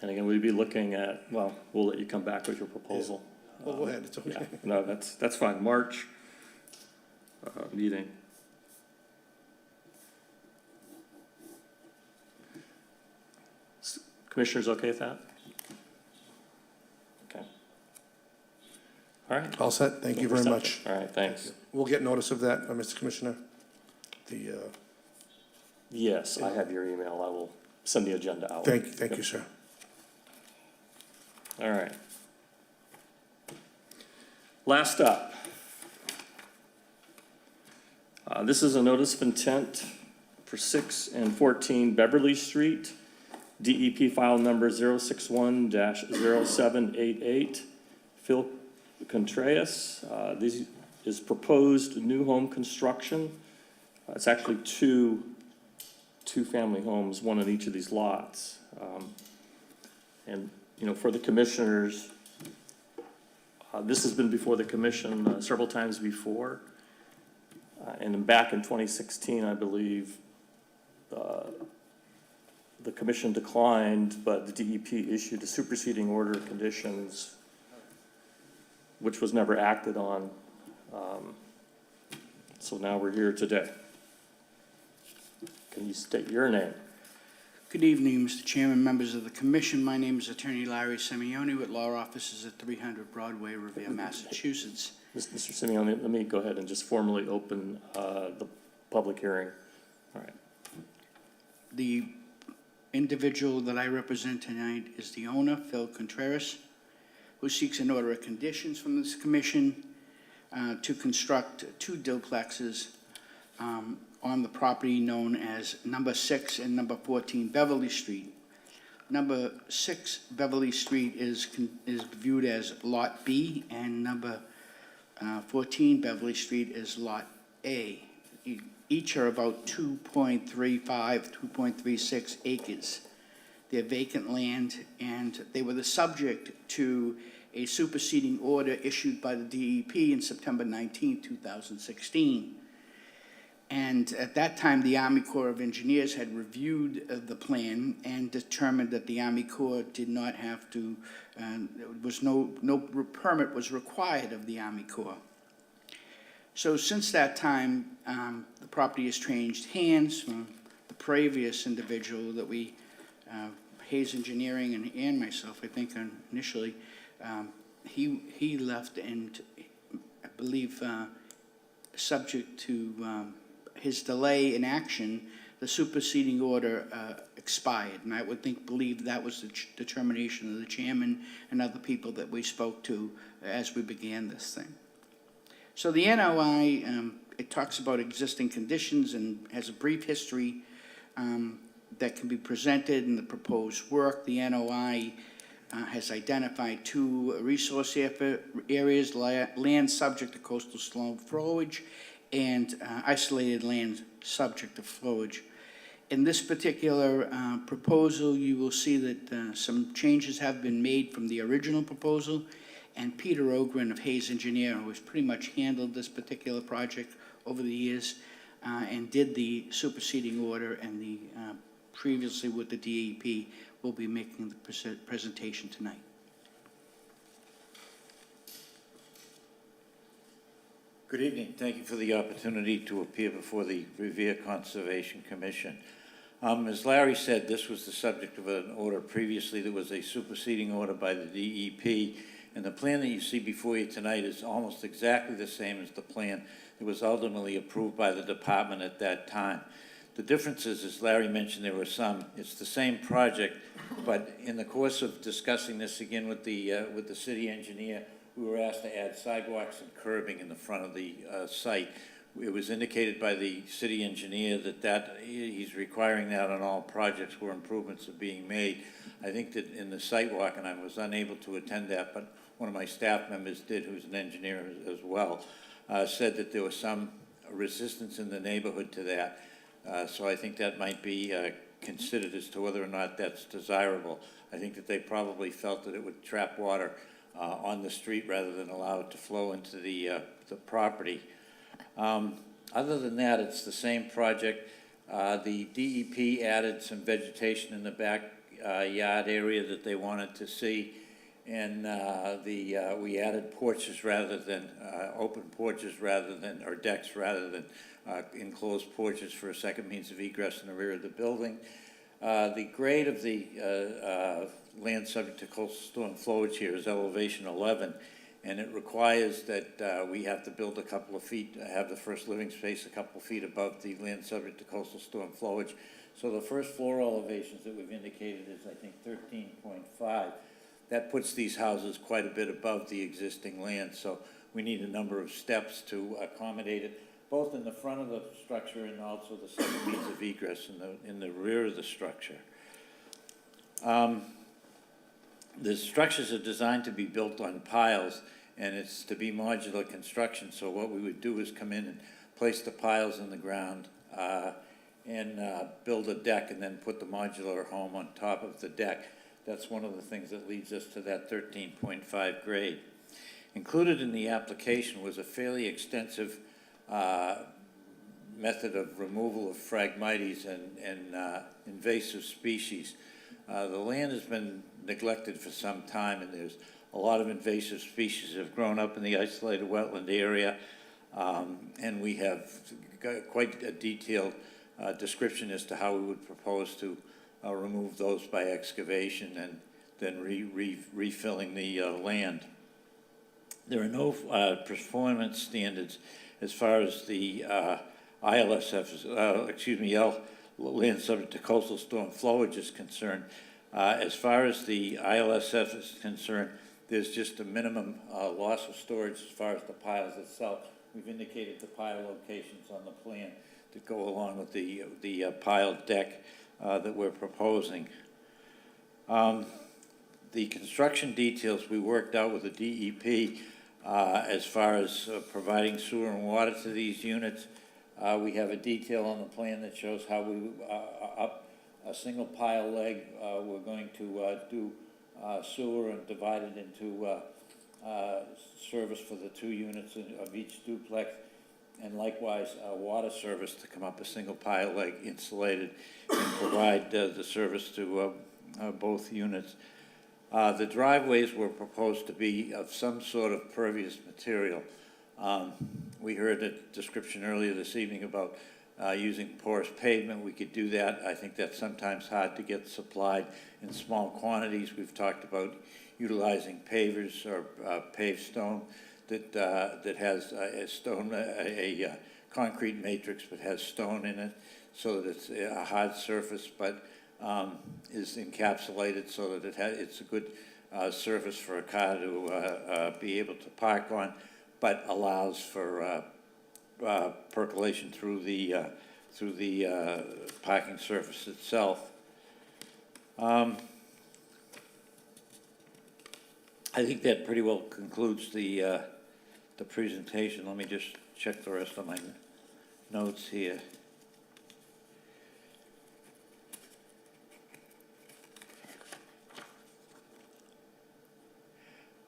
And again, we'd be looking at, well, we'll let you come back with your proposal. Well, go ahead, it's okay. Yeah, no, that's fine. March meeting. Commissioners okay with that? Okay. All right. All set, thank you very much. All right, thanks. We'll get notice of that, Mr. Commissioner. Yes, I have your email. I will send the agenda out. Thank you, sir. All right. Last up. This is a notice of intent for 6 and 14 Beverly Street, DEP file number 061-0788. Phil Contreras. This is proposed new home construction. It's actually two family homes, one on each of these lots. And, you know, for the commissioners, this has been before the commission several times before. And back in 2016, I believe, the commission declined, but the DEP issued a superseding order of conditions, which was never acted on. So now we're here today. Can you state your name? Good evening, Mr. Chairman, members of the commission. My name is Attorney Larry Simeone with law offices at 300 Broadway, Revere, Massachusetts. Mr. Simeone, let me go ahead and just formally open the public hearing. All right. The individual that I represent tonight is the owner, Phil Contreras, who seeks an order of conditions from this commission to construct two duplexes on the property known as number 6 and number 14 Beverly Street. Number 6 Beverly Street is viewed as Lot B, and number 14 Beverly Street is Lot A. Each are about 2.35, 2.36 acres. They're vacant land, and they were the subject to a superseding order issued by the DEP in September 19, 2016. And at that time, the Army Corps of Engineers had reviewed the plan and determined that the Army Corps did not have to, no permit was required of the Army Corps. So since that time, the property has changed hands from the previous individual that we, Hayes Engineering and myself, I think initially, he left, and I believe subject to his delay in action, the superseding order expired. And I would believe that was the determination of the chairman and other people that we spoke to as we began this thing. So the NOI, it talks about existing conditions and has a brief history that can be presented in the proposed work. The NOI has identified two resource areas, land subject to coastal slope flowage and isolated land subject to flowage. In this particular proposal, you will see that some changes have been made from the original proposal, and Peter Ogren of Hayes Engineer, who has pretty much handled this particular project over the years and did the superseding order and the previously with the DEP, will be making the presentation tonight. Good evening. Thank you for the opportunity to appear before the Revere Conservation Commission. As Larry said, this was the subject of an order previously. There was a superseding order by the DEP, And the plan that you see before you tonight is almost exactly the same as the plan that was ultimately approved by the department at that time. The difference is, as Larry mentioned, there were some, it's the same project, but in the course of discussing this again with the city engineer, we were asked to add sidewalks and curbing in the front of the site. It was indicated by the city engineer that he's requiring that on all projects where improvements are being made. I think that in the site walk, and I was unable to attend that, but one of my staff members did, who's an engineer as well, said that there was some resistance in the neighborhood to that. So I think that might be considered as to whether or not that's desirable. I think that they probably felt that it would trap water on the street rather than allow it to flow into the property. Other than that, it's the same project. The DEP added some vegetation in the backyard area that they wanted to see, and we added porches rather than open porches or decks rather than enclosed porches for a second means of egress in the rear of the building. The grade of the land subject to coastal storm flowage here is elevation 11, and it requires that we have to build a couple of feet, have the first living space a couple of feet above the land subject to coastal storm flowage. So the first floor elevations that we've indicated is, I think, 13.5. That puts these houses quite a bit above the existing land, so we need a number of steps to accommodate it, both in the front of the structure and also the second means of egress in the rear of the structure. The structures are designed to be built on piles, and it's to be modular construction. So what we would do is come in and place the piles in the ground and build a deck and then put the modular home on top of the deck. That's one of the things that leads us to that 13.5 grade. Included in the application was a fairly extensive method of removal of Phragmites and invasive species. The land has been neglected for some time, and there's a lot of invasive species that have grown up in the isolated wetland area, and we have got quite a detailed description as to how we would propose to remove those by excavation and then refilling the land. There are no performance standards as far as the land subject to coastal storm flowage is concerned. As far as the ILSF is concerned, there's just a minimum loss of storage as far as the piles itself. We've indicated the pile locations on the plan that go along with the piled deck that we're proposing. The construction details we worked out with the DEP as far as providing sewer and water to these units. We have a detail on the plan that shows how we up a single pile leg. We're going to do sewer and divide it into service for the 2 units of each duplex, and likewise water service to come up a single pile leg insulated and provide the service to both units. The driveways were proposed to be of some sort of pervious material. We heard a description earlier this evening about using porous pavement. We could do that. I think that's sometimes hard to get supplied in small quantities. We've talked about utilizing pavers or paved stone that has a concrete matrix but has stone in it, so that it's a hard surface but is encapsulated so that it's a good surface for a car to be able to park on, but allows for percolation through the parking surface itself. I think that pretty well concludes the presentation. Let me just check the rest of my notes here.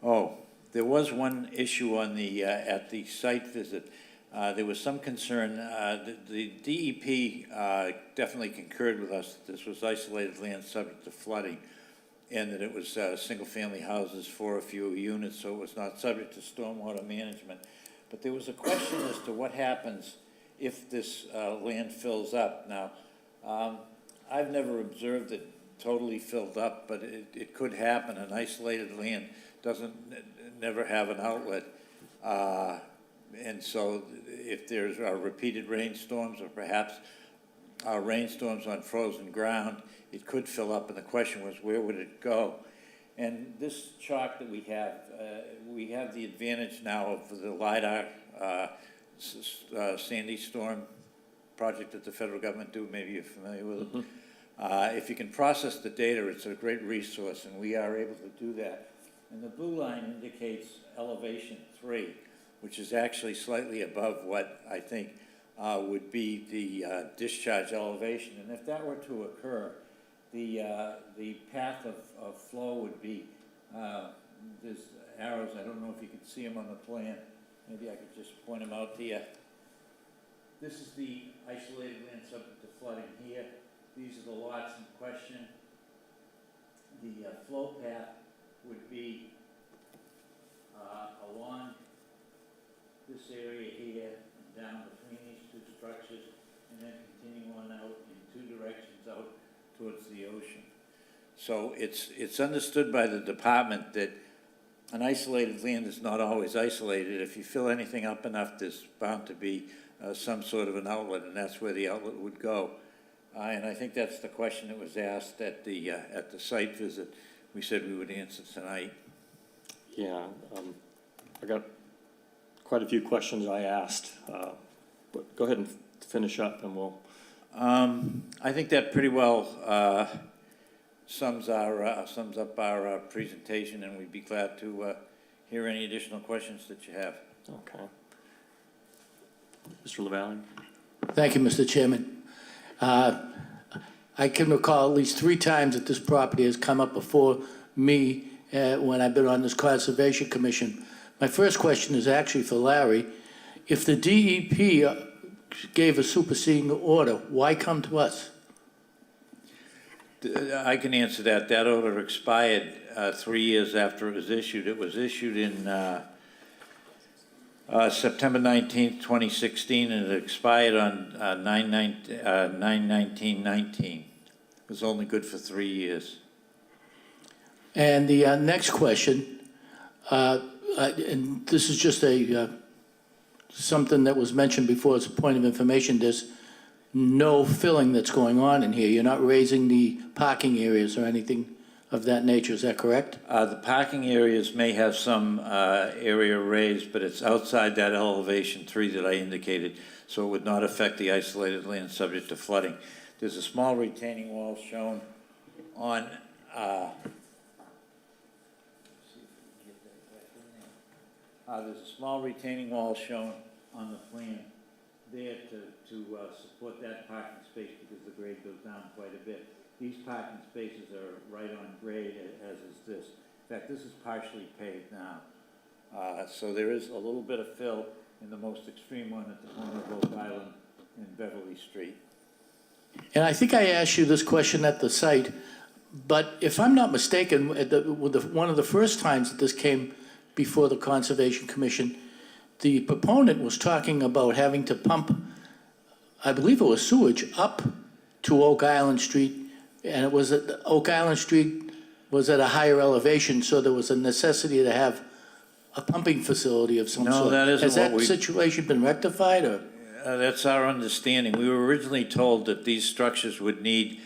Oh, there was one issue on the at the site visit. There was some concern. The DEP definitely concurred with us that this was isolated land subject to flooding, and that it was single-family houses for a few units, so it was not subject to stormwater management. But there was a question as to what happens if this land fills up. Now, I've never observed it totally filled up, but it could happen. An isolated land doesn't, never have an outlet. And so if there's repeated rainstorms or perhaps rainstorms on frozen ground, it could fill up, and the question was, where would it go? And this chalk that we have the advantage now of the LIDAR Sandy Storm project that the federal government do, maybe you're familiar with it. If you can process the data, it's a great resource, and we are able to do that. And the blue line indicates elevation 3, which is actually slightly above what I think would be the discharge elevation. And if that were to occur, the path of flow would be, there's arrows, I don't know if you can see them on the plan. Maybe I could just point them out to you. This is the isolated land subject to flooding here. These are the lots in question. The flow path would be along this area here and down between these two structures, and then continue on out in 2 directions out towards the ocean. So it's understood by the department that an isolated land is not always isolated. If you fill anything up enough, there's bound to be some sort of an outlet, and that's where the outlet would go. And I think that's the question that was asked at the site visit. We said we would answer tonight. Yeah, I got quite a few questions I asked, but go ahead and finish up and we'll. I think that pretty well sums up our presentation, and we'd be glad to hear any additional questions that you have. Okay. Mr. LaValle? Thank you, Mr. Chairman. I can recall at least 3 times that this property has come up before me when I've been on this Conservation Commission. My first question is actually for Larry. If the DEP gave a superseding order, why come to us? I can answer that. That order expired 3 years after it was issued. It was issued in September 19th, 2016, and it expired on 9/19/19. It was only good for 3 years. And the next question, and this is just something that was mentioned before as a point of information. There's no filling that's going on in here. You're not raising the parking areas or anything of that nature. Is that correct? The parking areas may have some area raised, but it's outside that elevation 3 that I indicated, so it would not affect the isolated land subject to flooding. There's a small retaining wall shown on there's a small retaining wall shown on the plan there to support that parking space because the grade goes down quite a bit. These parking spaces are right on grade, as is this. In fact, this is partially paved now. So there is a little bit of fill in the most extreme one at the corner of Oak Island and Beverly Street. And I think I asked you this question at the site, but if I'm not mistaken, one of the first times that this came before the Conservation Commission, the proponent was talking about having to pump, I believe it was sewage, up to Oak Island Street, and it was at Oak Island Street was at a higher elevation, so there was a necessity to have a pumping facility of some sort. No, that isn't Has what that situation been rectified, or? That's our understanding. We were originally told that these structures would need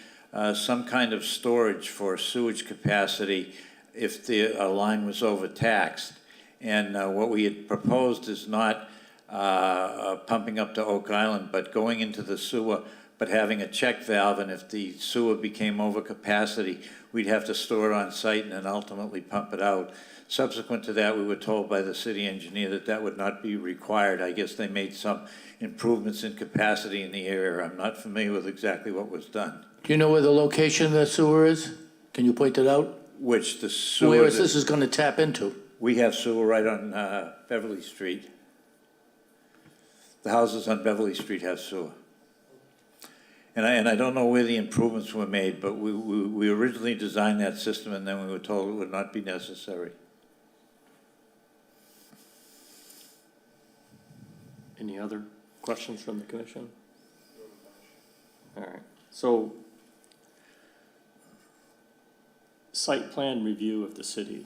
some kind of storage for sewage capacity if the line was overtaxed. And what we had proposed is not pumping up to Oak Island, but going into the sewer, but having a check valve, and if the sewer became over capacity, we'd have to store it on site and then ultimately pump it out. Subsequent to that, we were told by the city engineer that that would not be required. I guess they made some improvements in capacity in the area. I'm not familiar with exactly what was done. Do you know where the location of the sewer is? Can you point it out? Which the sewer... Where is this going to tap into? We have sewer right on Beverly Street. The houses on Beverly Street have sewer. And I don't know where the improvements were made, but we originally designed that system, and then we were told it would not be necessary. Any other questions from the commission? All right, so site plan review of the city,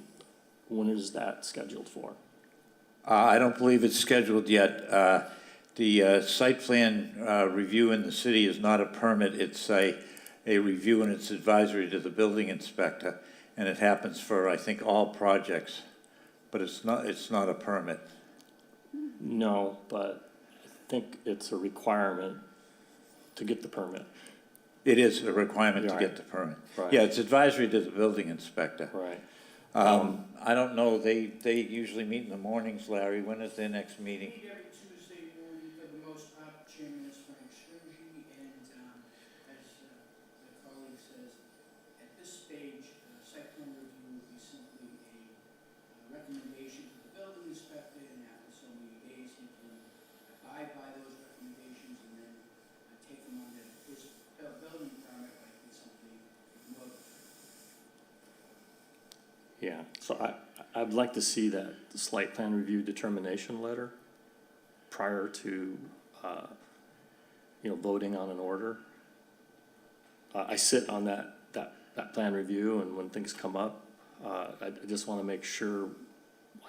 when is that scheduled for? I don't believe it's scheduled yet. The site plan review in the city is not a permit, it's a review and it's advisory to the building inspector, and it happens for, I think, all projects, but it's not a permit. No, but I think it's a requirement to get the permit. It is a requirement to Right. get the permit. Right. Yeah, it's advisory to the building inspector. Right. I don't know, they usually meet in the mornings, Larry. When is their next meeting? Meet every Tuesday morning for the most part. Chairman is Frank Sturgey, and as the colleague says, at this stage, site plan review would be simply a recommendation to the building inspector, and after so many days, he can abide by those recommendations and then take them under his building permit, like we simply ignore them. Yeah, so I'd like to see that site plan review determination letter prior to, voting on an order. I sit on that plan review, and when things come up, I just want to make sure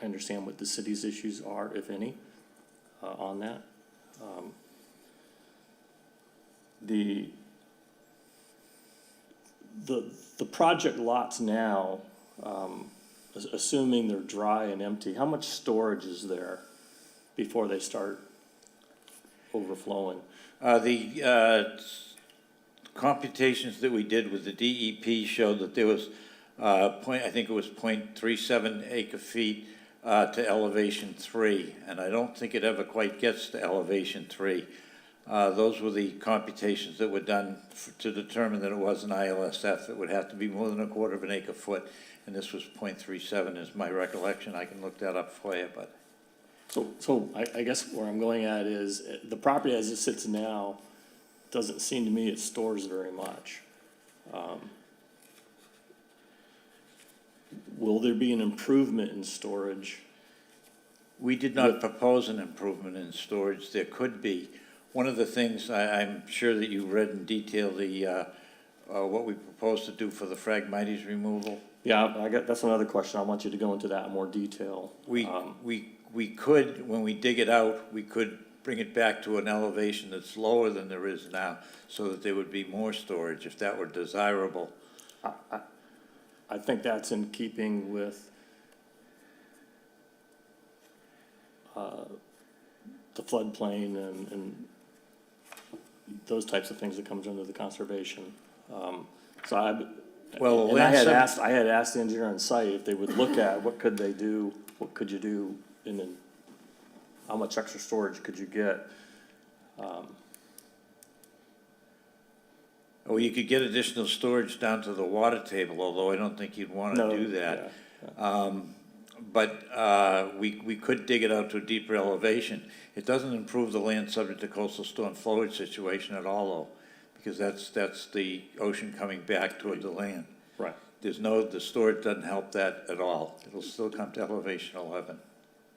I understand what the city's issues are, if any, on that. The project lots now, assuming they're dry and empty, how much storage is there before they start overflowing? The computations that we did with the DEP showed that there was, I think it was 0.37 acre feet to elevation 3, and I don't think it ever quite gets to elevation 3. Those were the computations that were done to determine that it was an ILSF. It would have to be more than 1/4 of an acre foot, and this was 0.37 is my recollection. I can look that up for you, but. So I guess where I'm going at is, the property as it sits now, doesn't seem to me it stores very much. Will there be an improvement in storage? We did not propose an improvement in storage. There could be. One of the things, I'm sure that you read in detail what we propose to do for the Phragmites removal. Yeah, that's another question. I want you to go into that in more detail. We could, when we dig it out, we could bring it back to an elevation that's lower than there is now, so that there would be more storage if that were desirable. I think that's in keeping with the floodplain and those types of things that comes under the conservation. Well, I had asked the engineer on site if they would look at what could they do, what could you do, and then how much extra storage could you get? Well, you could get additional storage down to the water table, although I don't think you'd want to do that. Yeah. But we could dig it out to a deeper elevation. It doesn't improve the land subject to coastal storm flowage situation at all, though, because that's the ocean coming back toward the land. Right. The storage doesn't help that at all. It'll still come to elevation 11.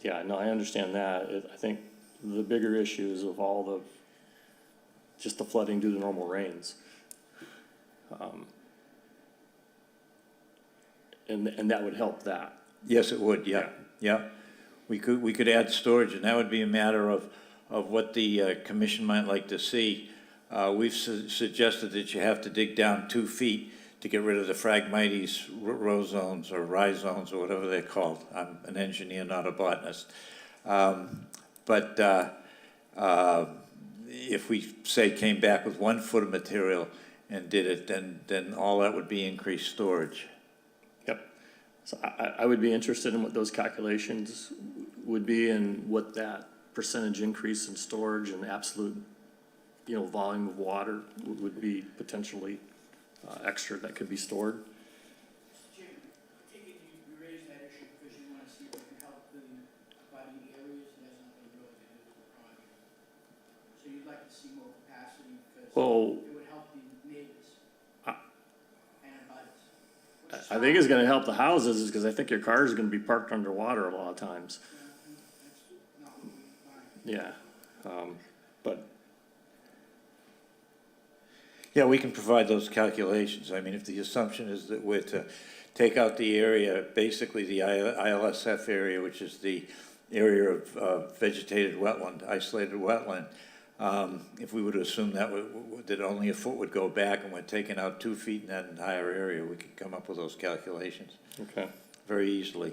Yeah, no, I understand that. I think the bigger issues of all just the flooding due to normal rains. And that would help that. Yes, it would, yeah. We could add storage, and that would be a matter of what the commission might like to see. We've suggested that you have to dig down 2 feet to get rid of the Phragmites rhizomes or rhizomes or whatever they're called. I'm an engineer, not a botanist. But if we say came back with 1 foot of material and did it, then all that would be increased storage. Yep. So I would be interested in what those calculations would be and what that percentage increase in storage and absolute, volume of water would be potentially extra that could be stored. Jim, I take it you raised that issue because you want to see if it can help the abutting areas, and has nothing really to do with the project. So you'd like to see more capacity because Well, it would help the neighbors and abutters. I think it's gonna help the houses, because I think your car is gonna be parked underwater a lot of times. That's not what we find. Yeah, but, Yeah, we can provide those calculations. I mean, if the assumption is that we're to take out the area, basically the ILSF area, which is the area of vegetated wetland, isolated wetland. If we were to assume that that only a foot would go back and we're taking out 2 feet in that entire area, we could come up with those calculations Okay. very easily.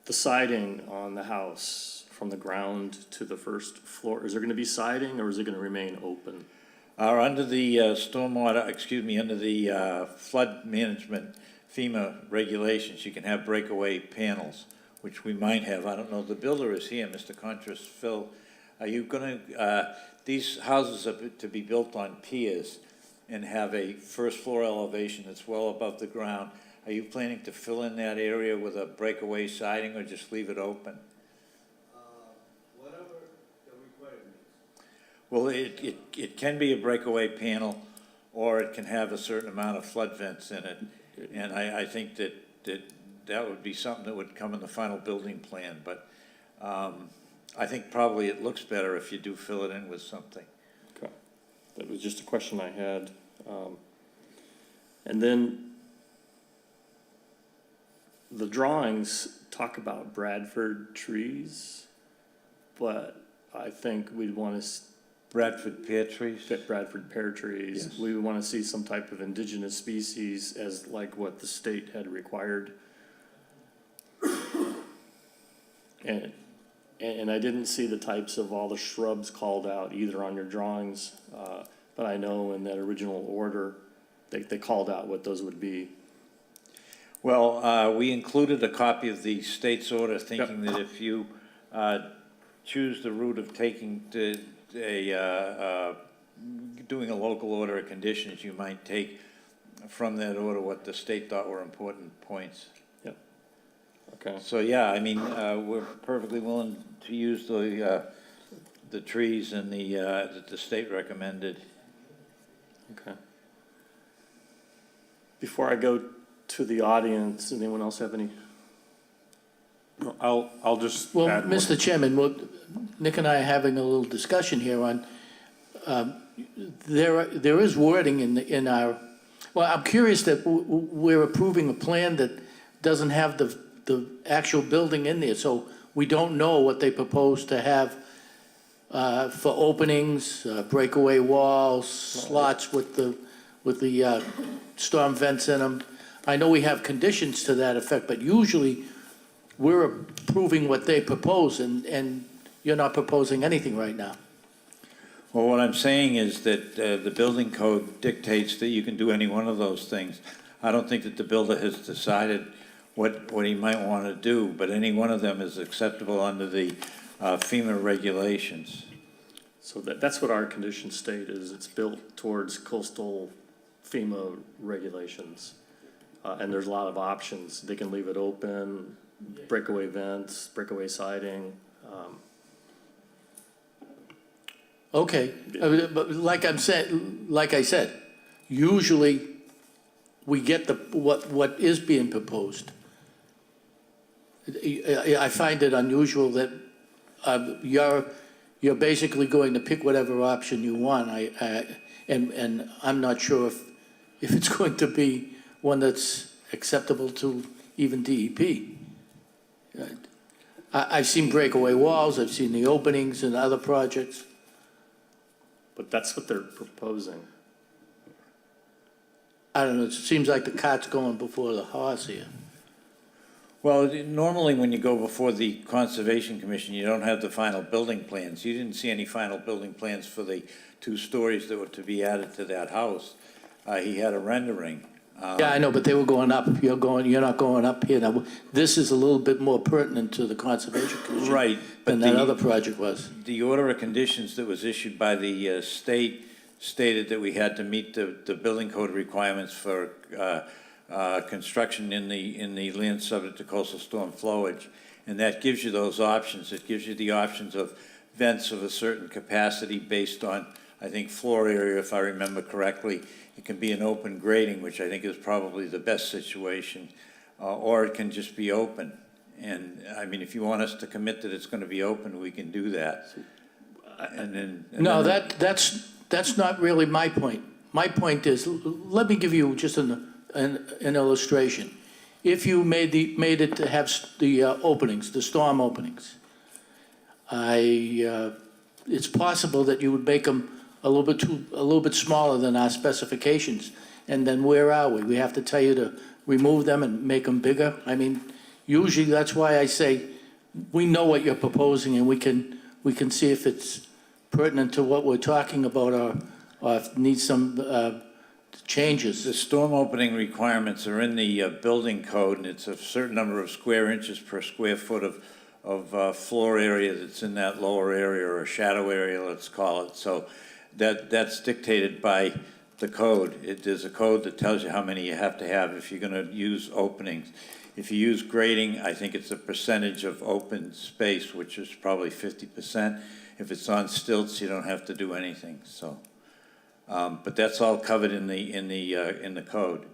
The siding on the house from the ground to the first floor, is there gonna be siding or is it gonna remain open? Under the under the flood management FEMA regulations, you can have breakaway panels, which we might have. I don't know, the builder is here, Mr. Contras, Phil. Are you gonna, these houses are to be built on piers and have a first floor elevation that's well above the ground. Are you planning to fill in that area with a breakaway siding or just leave it open? Whatever the requirement is. Well, it can be a breakaway panel, or it can have a certain amount of flood vents in it. And I think that would be something that would come in the final building plan, but I think probably it looks better if you do fill it in with something. Okay, that was just a question I had. And then the drawings talk about Bradford trees, but I think we'd want to Bradford pear trees? Bradford pear trees. Yes. We would want to see some type of indigenous species as like what the state had required. And I didn't see the types of all the shrubs called out either on your drawings, but I know in that original order, they called out what those would be. Well, we included a copy of the state's order, thinking that if you choose the route of taking doing a local order of conditions, you might take from that order what the state thought were important points. Yep. Okay. So, yeah, I mean, we're perfectly willing to use the trees and that the state recommended. Okay. Before I go to the audience, anyone else have any? I'll just Well, add one. Mr. Chairman, Nick and I are having a little discussion here on, there is wording in our, well, I'm curious that we're approving a plan that doesn't have the actual building in there, so we don't know what they propose to have for openings, breakaway walls, slots with the storm vents in them. I know we have conditions to that effect, but usually we're approving what they propose, and you're not proposing anything right now. Well, what I'm saying is that the building code dictates that you can do any one of those things. I don't think that the builder has decided what he might want to do, but any one of them is acceptable under the FEMA regulations. So that's what our condition state is. It's built towards coastal FEMA regulations. And there's a lot of options. They can leave it open, breakaway vents, breakaway siding. Okay, but like I said, usually we get what is being proposed. I find it unusual that you're basically going to pick whatever option you want. And I'm not sure if it's going to be one that's acceptable to even DEP. I've seen breakaway walls, I've seen the openings in other projects. But that's what they're proposing. I don't know, it seems like the cart's going before the horse here. Well, normally when you go before the Conservation Commission, you don't have the final building plans. You didn't see any final building plans for the 2 stories that were to be added to that house. He had a rendering. Yeah, I know, but they were going up. You're not going up here. Now, this is a little bit more pertinent to the Conservation Commission. Right. Than that other project was. The order of conditions that was issued by the state stated that we had to meet the building code requirements for construction in the land subject to coastal storm flowage. And that gives you those options. It gives you the options of vents of a certain capacity based on, I think, floor area, if I remember correctly. It can be an open grading, which I think is probably the best situation, or it can just be open. And I mean, if you want us to commit that it's going to be open, we can do that. No, that's not really my point. My point is, let me give you just an illustration. If you made it to have the openings, the storm openings, it's possible that you would make them a little bit smaller than our specifications. And then where are we? We have to tell you to remove them and make them bigger? I mean, usually that's why I say, we know what you're proposing and we can see if it's pertinent to what we're talking about or if it needs some changes. The storm opening requirements are in the building code, and it's a certain number of square inches per square foot of floor area that's in that lower area, or a shadow area, let's call it. So that's dictated by the code. There's a code that tells you how many you have to have if you're going to use openings. If you use grading, I think it's a percentage of open space, which is probably 50%. If it's on stilts, you don't have to do anything. So, but that's all covered in the code.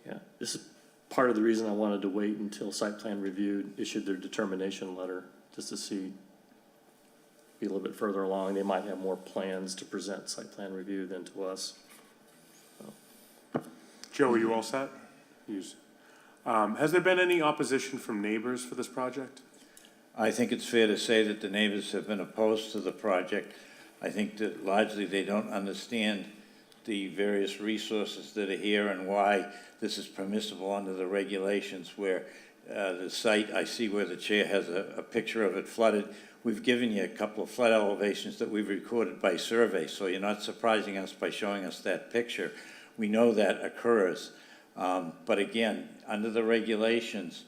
Yeah, this is part of the reason I wanted to wait until site plan review issued their determination letter, just to see, be a little bit further along. They might have more plans to present site plan review than to us. Joe, are you all set? Has there been any opposition from neighbors for this project? I think it's fair to say that the neighbors have been opposed to the project. I think that largely they don't understand the various resources that are here and why this is permissible under the regulations, where the site, I see where the chair has a picture of it flooded. We've given you a couple of flood elevations that we've recorded by survey, so you're not surprising us by showing us that picture. We know that occurs. But again, under the regulations,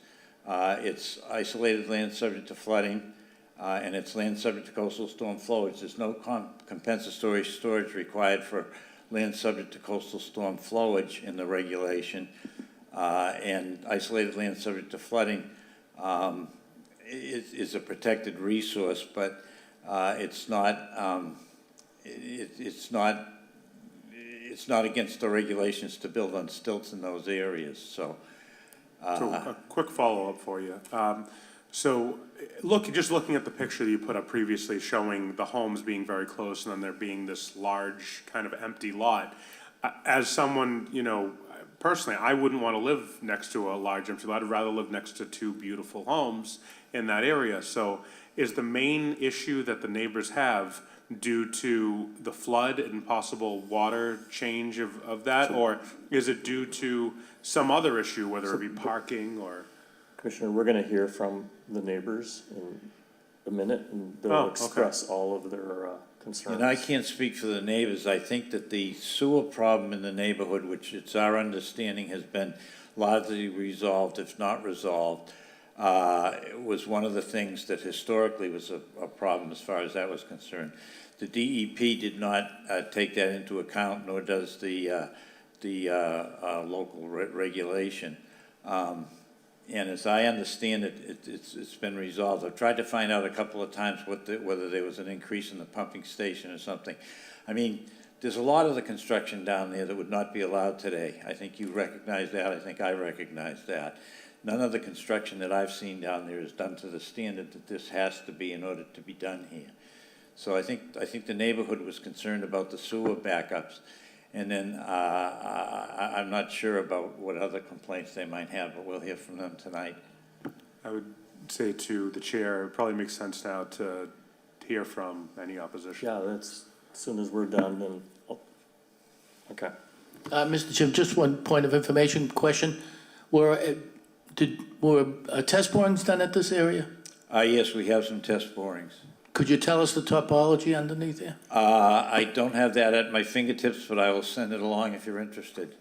it's isolated land subject to flooding, and it's land subject to coastal storm flowage. There's no compensatory storage required for land subject to coastal storm flowage in the regulation. And isolated land subject to flooding is a protected resource, but it's not against the regulations to build on stilts in those areas. So A quick follow-up for you. So just looking at the picture that you put up previously showing the homes being very close and then there being this large kind of empty lot, as someone, personally, I wouldn't want to live next to a large empty lot. I'd rather live next to two beautiful homes in that area. So is the main issue that the neighbors have due to the flood and possible water change of that? Or is it due to some other issue, whether it be parking or? Commissioner, we're going to hear from the neighbors in a minute, and they'll express all of their concerns. And I can't speak for the neighbors. I think that the sewer problem in the neighborhood, which it's our understanding has been largely resolved, if not resolved, was one of the things that historically was a problem as far as that was concerned. The DEP did not take that into account, nor does the local regulation. And as I understand it, it's been resolved. I've tried to find out a couple of times whether there was an increase in the pumping station or something. I mean, there's a lot of the construction down there that would not be allowed today. I think you recognize that. I think I recognize that. None of the construction that I've seen down there is done to the standard that this has to be in order to be done here. So I think the neighborhood was concerned about the sewer backups. And then I'm not sure about what other complaints they might have, but we'll hear from them tonight. I would say to the chair, it probably makes sense now to hear from any opposition. Yeah, that's, as soon as we're done, then, okay. Mr. Chairman, just one point of information question. Were test borings done at this area? Yes, we have some test borings. Could you tell us the topology underneath there? I don't have that at my fingertips, but I will send it along if you're interested.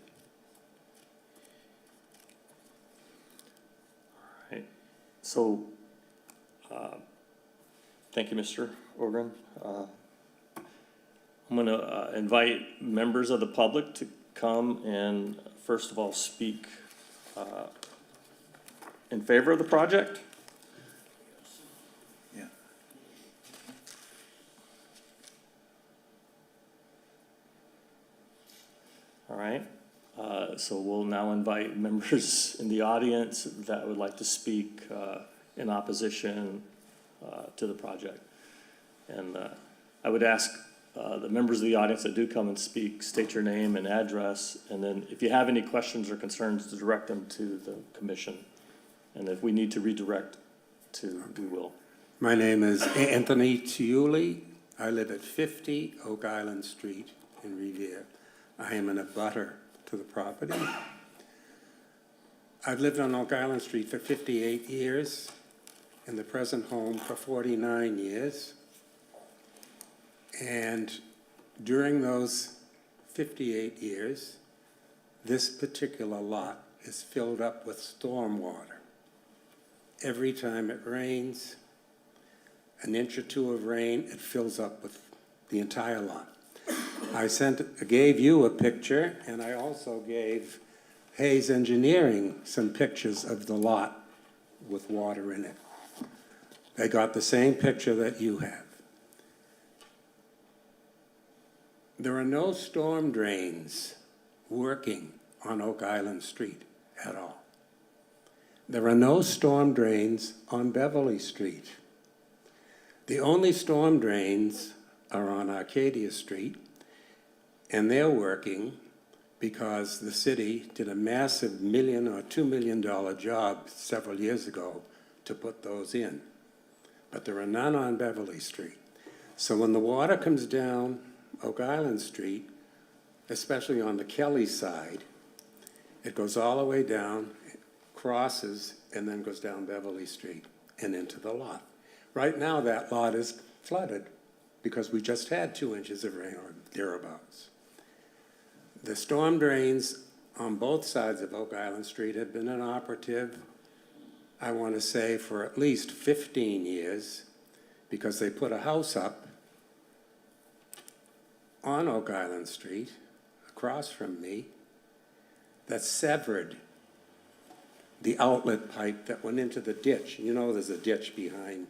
All right. So, thank you, Mr. Ogren. I'm going to invite members of the public to come and, first of all, speak in favor of the project. Yeah. All right. So we'll now invite members in the audience that would like to speak in opposition to the project. And I would ask the members of the audience that do come and speak, state your name and address, and then if you have any questions or concerns, to direct them to the commission. And if we need to redirect we will. My name is Anthony Tiuli. I live at 50 Oak Island Street in Revere. I am an abutter to the property. I've lived on Oak Island Street for 58 years, in the present home for 49 years. And during those 58 years, this particular lot is filled up with storm water. Every time it rains, an inch or two of rain, it fills up with the entire lot. I gave you a picture, and I also gave Hayes Engineering some pictures of the lot with water in it. They got the same picture that you have. There are no storm drains working on Oak Island Street at all. There are no storm drains on Beverly Street. The only storm drains are on Arcadia Street, and they're working because the city did a massive $1 million or $2 million job several years ago to put those in. But there are none on Beverly Street. So when the water comes down Oak Island Street, especially on the Kelly side, it goes all the way down, crosses, and then goes down Beverly Street and into the lot. Right now, that lot is flooded because we just had 2 inches of rain or thereabouts. The storm drains on both sides of Oak Island Street have been inoperative, I want to say, for at least 15 years, because they put a house up on Oak Island Street, across from me, that severed the outlet pipe that went into the ditch. You know, there's a ditch behind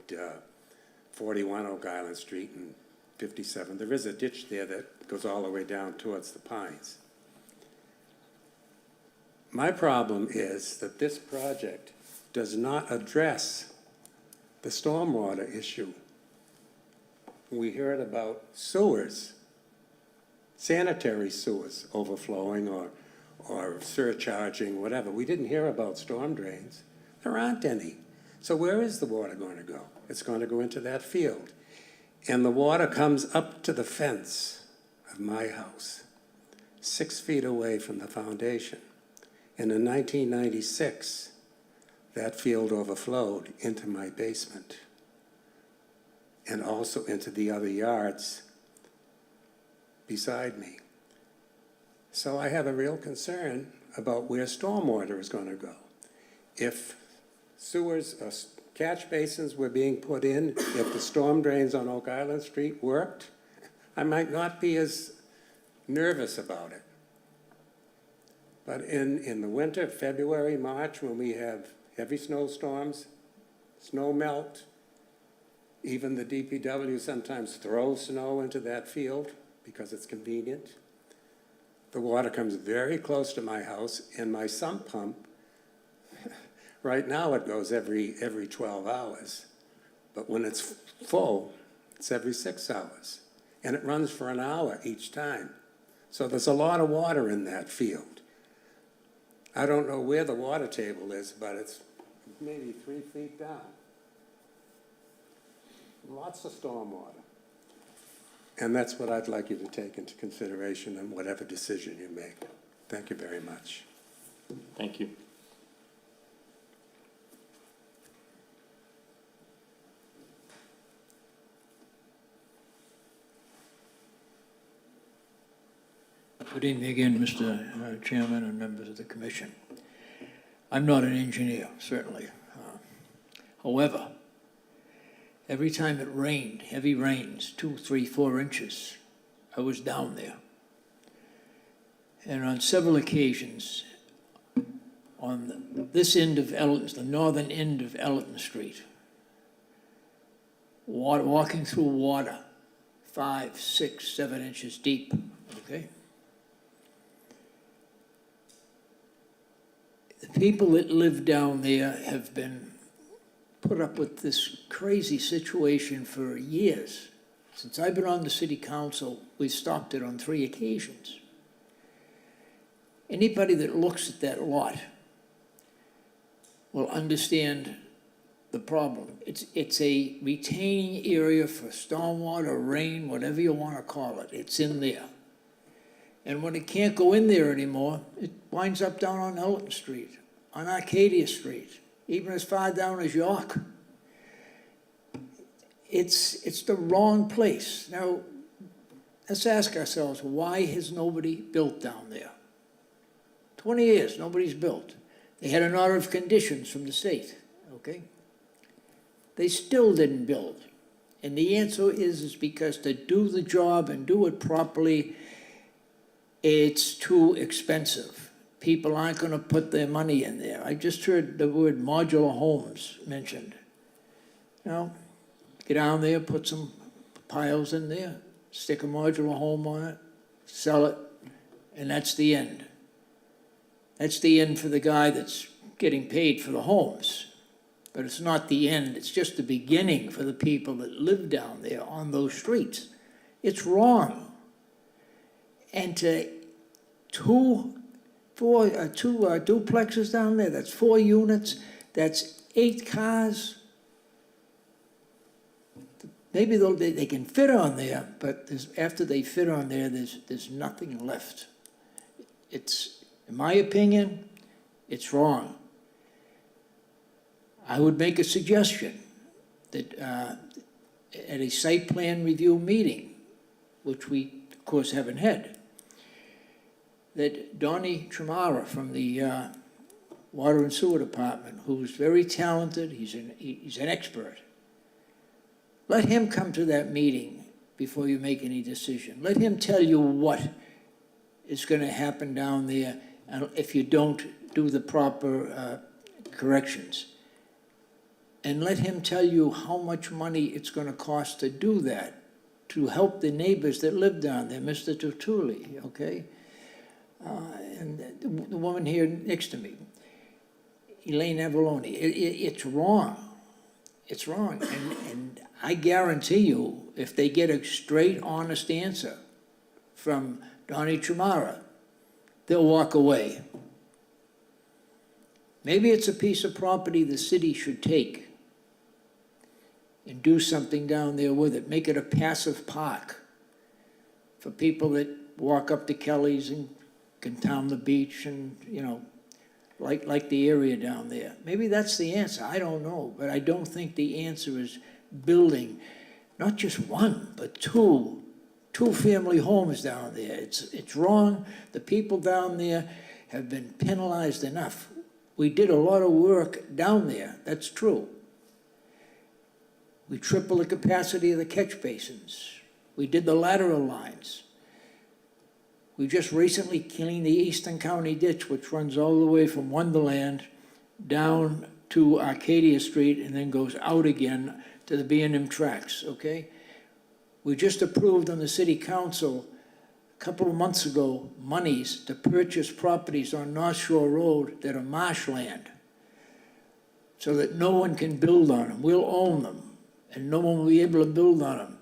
41 Oak Island Street and 57. There is a ditch there that goes all the way down towards the Pines. My problem is that this project does not address the stormwater issue. We heard about sewers, sanitary sewers overflowing or surcharging, whatever. We didn't hear about storm drains. There aren't any. So where is the water going to go? It's going to go into that field. And the water comes up to the fence of my house, 6 feet away from the foundation. And in 1996, that field overflowed into my basement and also into the other yards beside me. So I have a real concern about where stormwater is going to go. If sewers or catch basins were being put in, if the storm drains on Oak Island Street worked, I might not be as nervous about it. But in the winter, February, March, when we have heavy snowstorms, snow melt, even the DPW sometimes throws snow into that field because it's convenient. The water comes very close to my house, and my sump pump, right now it goes every 12 hours. But when it's full, it's every 6 hours. And it runs for an hour each time. So there's a lot of water in that field. I don't know where the water table is, but it's maybe 3 feet down. Lots of storm water. And that's what I'd like you to take into consideration in whatever decision you make. Thank you very much. Thank you. Good evening again, Mr. Chairman and members of the commission. I'm not an engineer, certainly. However, every time it rained, heavy rains, 2, 3, 4 inches, I was down there. And on several occasions, on this end of Elton, the northern end of Elton Street, walking through water, 5, 6, 7 inches deep, okay? The people that live down there have been put up with this crazy situation for years. Since I've been on the city council, we've stopped it on 3 occasions. Anybody that looks at that lot will understand the problem. It's a retaining area for stormwater, rain, whatever you want to call it. It's in there. And when it can't go in there anymore, it winds up down on Elton Street, on Arcadia Street, even as far down as York. It's the wrong place. Now, let's ask ourselves, why has nobody built down there? 20 years, nobody's built. They had an order of conditions from the state, okay? They still didn't build. And the answer is because to do the job and do it properly, it's too expensive. People aren't gonna put their money in there. I just heard the word modular homes mentioned. You know, get down there, put some piles in there, stick a modular home on it, sell it, and that's the end. That's the end for the guy that's getting paid for the homes. But it's not the end, it's just the beginning for the people that live down there on those streets. It's wrong. And to two duplexes down there, that's 4 units, that's 8 cars. Maybe they can fit on there, but after they fit on there, there's nothing left. It's, in my opinion, it's wrong. I would make a suggestion that at a site plan review meeting, which we, of course, haven't had, that Donnie Tremara from the Water and Sewer Department, who's very talented, he's an expert, let him come to that meeting before you make any decision. Let him tell you what is going to happen down there if you don't do the proper corrections. And let him tell you how much money it's going to cost to do that, to help the neighbors that live down there, Mr. Tutuli, okay? And the woman here next to me, Elaine Avalone. It's wrong. It's wrong. And I guarantee you, if they get a straight, honest answer from Donnie Tremara, they'll walk away. Maybe it's a piece of property the city should take and do something down there with it. Make it a passive park for people that walk up to Kelly's and can town the beach and, you know, like the area down there. Maybe that's the answer. I don't know. But I don't think the answer is building not just 1, but 2 family homes down there. It's wrong. The people down there have been penalized enough. We did a lot of work down there. That's true. We tripled the capacity of the catch basins. We did the lateral lines. We just recently cleaned the Eastern County ditch, which runs all the way from Wonderland down to Arcadia Street and then goes out again to the B&M tracks, okay? We just approved on the city council a couple of months ago monies to purchase properties on North Shore Road that are marshland so that no one can build on them. We'll own them and no one will be able to build on them.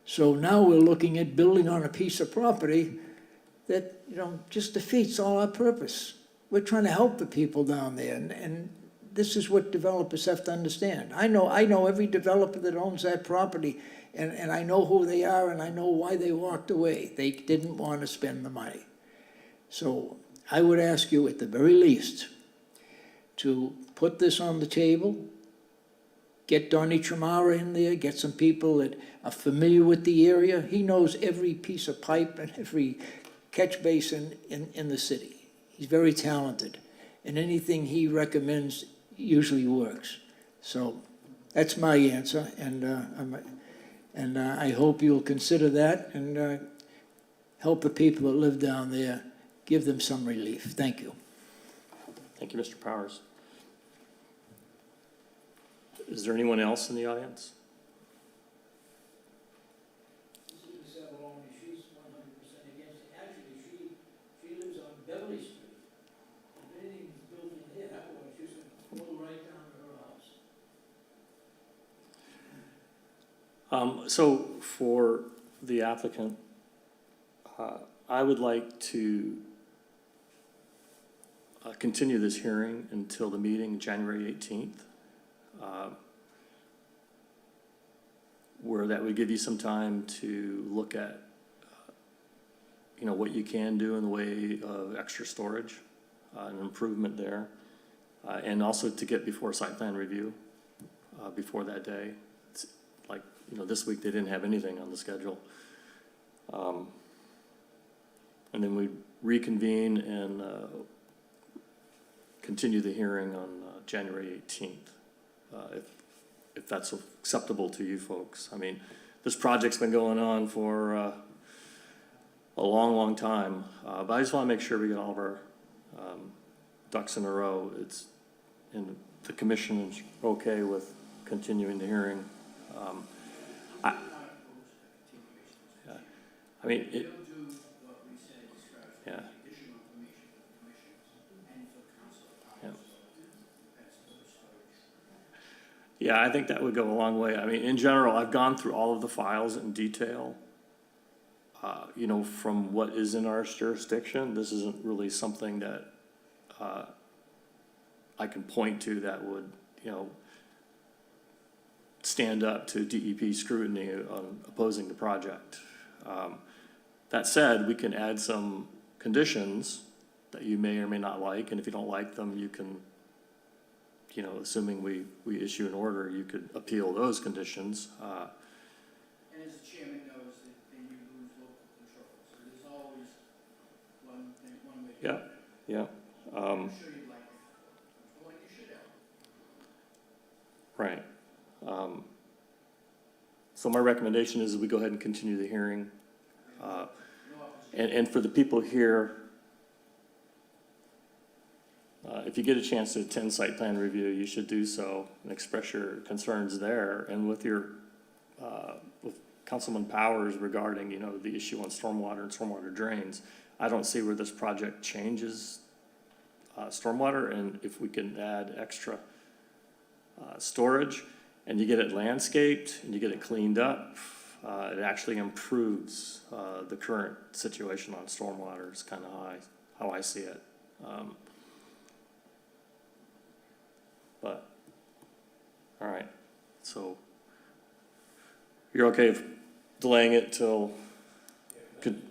So now we're looking at building on a piece of property that, you know, just defeats all our purpose. We're trying to help the people down there, and this is what developers have to understand. I know every developer that owns that property, and I know who they are, and I know why they walked away. They didn't want to spend the money. So I would ask you, at the very least, to put this on the table, get Donnie Tremara in there, get some people that are familiar with the area. He knows every piece of pipe and every catch basin in the city. He's very talented, and anything he recommends usually works. So that's my answer, and I hope you'll consider that and help the people that live down there, give them some relief. Thank you. Thank you, Mr. Powers. Is there anyone else in the audience? She's 100% against it. Actually, she lives on Beverly Street. If anything's built in here, she's going to go right down to her house. So for the applicant, I would like to continue this hearing until the meeting, January 18th, where that would give you some time to look at, what you can do in the way of extra storage, an improvement there, and also to get before site plan review before that day. It's like, this week they didn't have anything on the schedule. And then we reconvene and continue the hearing on January 18th, if that's acceptable to you folks. I mean, this project's been going on for a long, long time, but I just want to make sure we get all of our ducks in a row. And the commission is okay with continuing the hearing. I mean, yeah. Yeah, I think that would go a long way. I mean, in general, I've gone through all of the files in detail. From what is in our jurisdiction, this isn't really something that I can point to that would, stand up to DEP scrutiny on opposing the project. That said, we can add some conditions that you may or may not like, and if you don't like them, you can, assuming we issue an order, you could appeal those conditions. And as the chairman knows, then you lose local control. So there's always one way to do it. Yeah. I'm sure you'd like it. Well, you should have. Right. So my recommendation is that we go ahead and continue the hearing. And for the people here, if you get a chance to attend site plan review, you should do so and express your concerns there. And with with Councilman Powers regarding, the issue on stormwater and stormwater drains, I don't see where this project changes stormwater. And if we can add extra storage and you get it landscaped and you get it cleaned up, it actually improves the current situation on stormwater. Is kind of how I see it. But, all right, so you're okay with delaying it till? Could,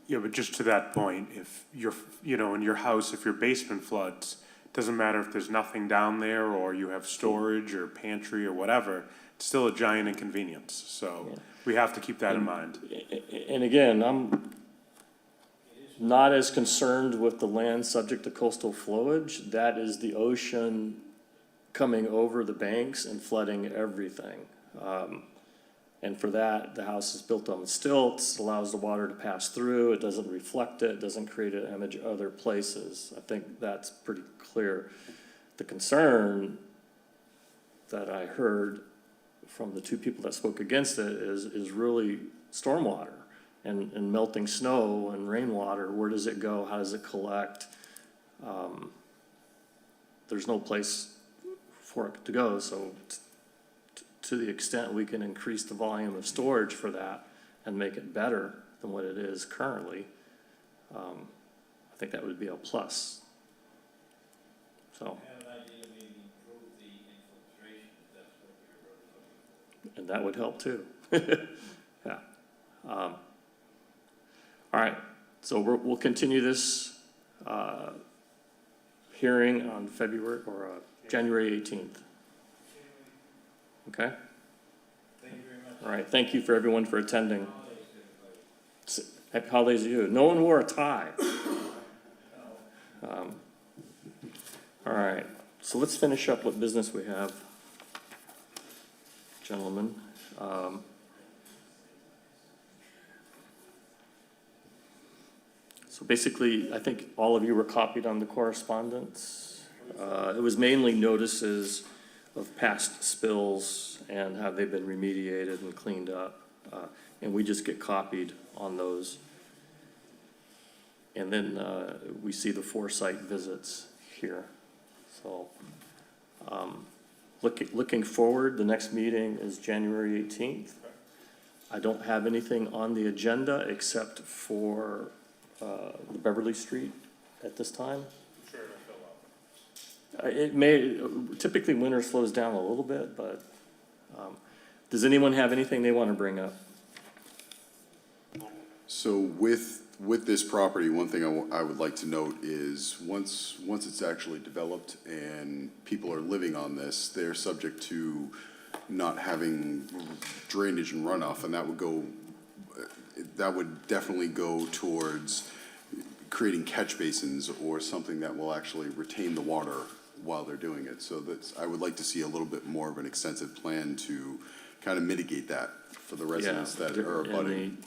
Yeah, but just to that point, if you're, in your house, if your basement floods, doesn't matter if there's nothing down there or you have storage or pantry or whatever, it's still a giant inconvenience. So we have to keep that in mind. and again, I'm not as concerned with the land subject to coastal flowage. That is the ocean coming over the banks and flooding everything. And for that, the house is built on stilts, allows the water to pass through, it doesn't reflect it, doesn't create an image other places. I think that's pretty clear. The concern that I heard from the two people that spoke against it is really stormwater and melting snow and rainwater. Where does it go? How does it collect? There's no place for it to go, so to the extent we can increase the volume of storage for that and make it better than what it is currently, I think that would be a plus. So. And that would help too. Yeah. All right, so we'll continue this hearing on February, or January 18th. Okay? Thank you very much. All right, thank you for everyone for attending. Happy holidays to you. No one wore a tie. All right, so let's finish up what business we have, gentlemen. So basically, I think all of you were copied on the correspondence. It was mainly notices of past spills and how they've been remediated and cleaned up. And we just get copied on those. And then we see the 4 site visits here. So looking forward, the next meeting is January 18th. I don't have anything on the agenda except for the Beverly Street at this time. Sure, it'll fill up. It may, typically winter slows down a little bit, but does anyone have anything they want to bring up? So with this property, one thing I would like to note is once it's actually developed and people are living on this, they're subject to not having drainage and runoff, and that would definitely go towards creating catch basins or something that will actually retain the water while they're doing it. So I would like to see a little bit more of an extensive plan to kind of mitigate that for the residents that are abutting.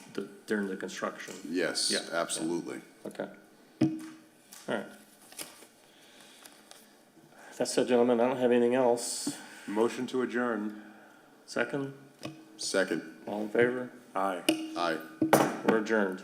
During the construction. Yes, Yeah, absolutely. Okay. All right. That's it, gentlemen. I don't have anything else. Motion to adjourn. Second? Second. All in favor? Aye. Aye. We're adjourned.